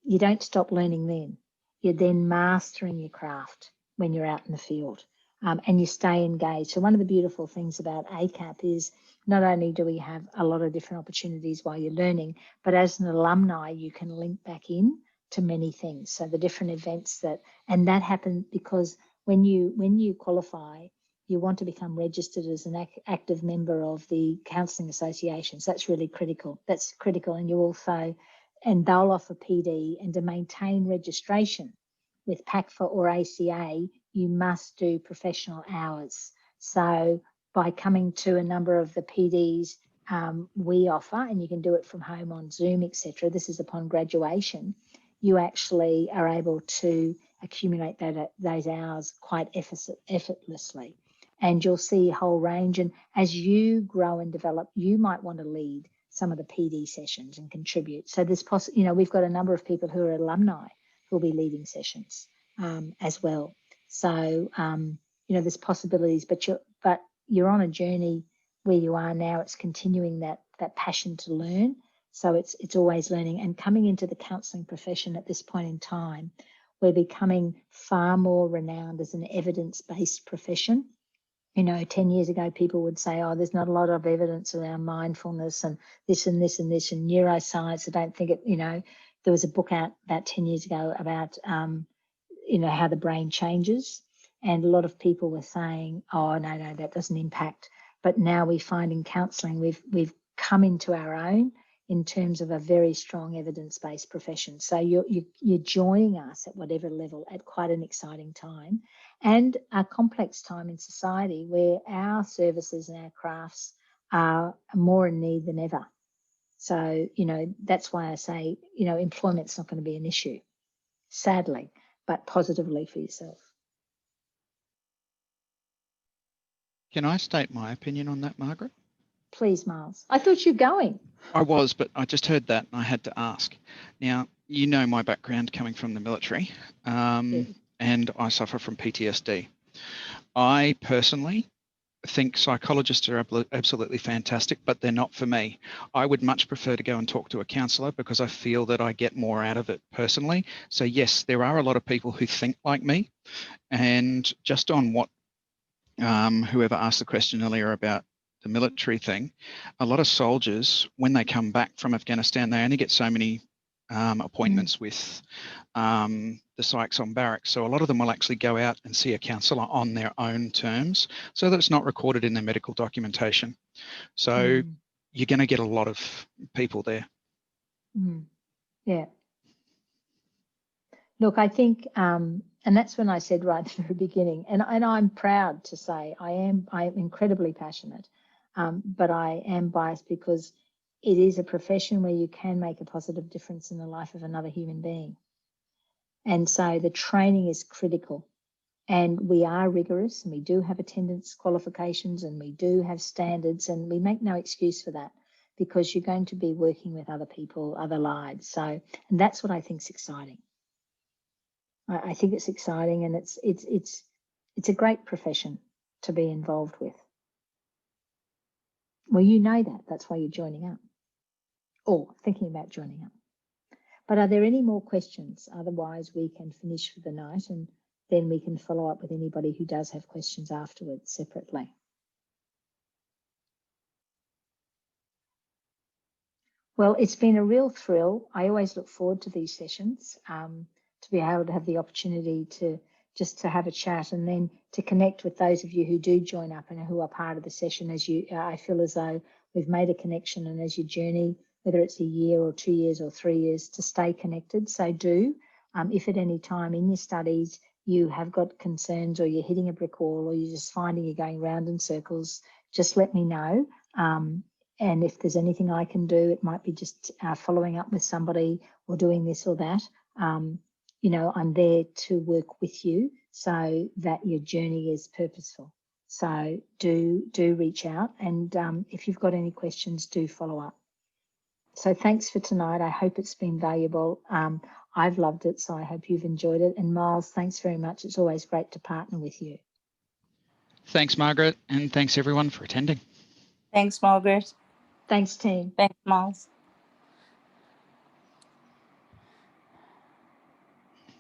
Speaker 1: You don't stop learning then. You're then mastering your craft when you're out in the field, and you stay engaged. So one of the beautiful things about ACAP is not only do we have a lot of different opportunities while you're learning, but as an alumni, you can link back in to many things. So the different events and that happens because when you qualify, you want to become registered as an active member of the counselling associations. That's really critical. That's critical. And you also, and they'll offer PD, and to maintain registration with PACFA or ACA, you must do professional hours. So by coming to a number of the PDs we offer, and you can do it from home on Zoom, etc. This is upon graduation. You actually are able to accumulate those hours quite effortlessly. And you'll see a whole range. And as you grow and develop, you might want to lead some of the PD sessions and contribute. So there's we've got a number of people who are alumni who will be leading sessions as well. So there's possibilities, but you're on a journey where you are now. It's continuing that passion to learn. So it's always learning, and coming into the counselling profession at this point in time, we're becoming far more renowned as an evidence-based profession. 10 years ago, people would say, oh, there's not a lot of evidence around mindfulness and this and this and this and neuroscience. I don't think it, there was a book out about 10 years ago about, how the brain changes. And a lot of people were saying, oh, no, that doesn't impact. But now we find in counselling, we've come into our own in terms of a very strong evidence-based profession. So you're joining us at whatever level at quite an exciting time, and a complex time in society where our services and our crafts are more in need than ever. So, that's why I say, employment's not going to be an issue, sadly, but positively for yourself.
Speaker 6: Can I state my opinion on that, Margaret?
Speaker 1: Please, Miles. I thought you were going.
Speaker 6: I was, but I just heard that and I had to ask. Now, my background coming from the military, and I suffer from PTSD. I personally think psychologists are absolutely fantastic, but they're not for me. I would much prefer to go and talk to a counsellor because I feel that I get more out of it personally. So yes, there are a lot of people who think like me, and just on what whoever asked the question earlier about the military thing, a lot of soldiers, when they come back from Afghanistan, they only get so many appointments with the psychs on barracks. So a lot of them will actually go out and see a counsellor on their own terms so that it's not recorded in their medical documentation. So you're going to get a lot of people there.
Speaker 1: Yeah. Look, I think, and that's when I said right at the very beginning, and I'm proud to say I am incredibly passionate, but I am biased because it is a profession where you can make a positive difference in the life of another human being. And so the training is critical, and we are rigorous, and we do have attendance qualifications, and we do have standards, and we make no excuse for that because you're going to be working with other people, other lives. So, and that's what I think is exciting. I think it's exciting, and it's a great profession to be involved with. Well, you know that. That's why you're joining up or thinking about joining up. But are there any more questions? Otherwise, we can finish for the night, and then we can follow up with anybody who does have questions afterwards separately. Well, it's been a real thrill. I always look forward to these sessions. To be able to have the opportunity to have a chat, and then to connect with those of you who do join up and who are part of the session. I feel as though we've made a connection, and as you journey, whether it's a year or 2 years or 3 years, to stay connected. So if at any time in your studies you have got concerns, or you're hitting a brick wall, or you're just finding you're going round in circles, just let me know. And if there's anything I can do, it might be just following up with somebody or doing this or that. I'm there to work with you so that your journey is purposeful. So do reach out, and if you've got any questions, do follow up. So thanks for tonight. I hope it's been valuable. I've loved it, so I hope you've enjoyed it. And Miles, thanks very much. It's always great to partner with you.
Speaker 6: Thanks, Margaret, and thanks everyone for attending.
Speaker 7: Thanks, Margaret.
Speaker 1: Thanks, team.
Speaker 7: Thanks, Miles.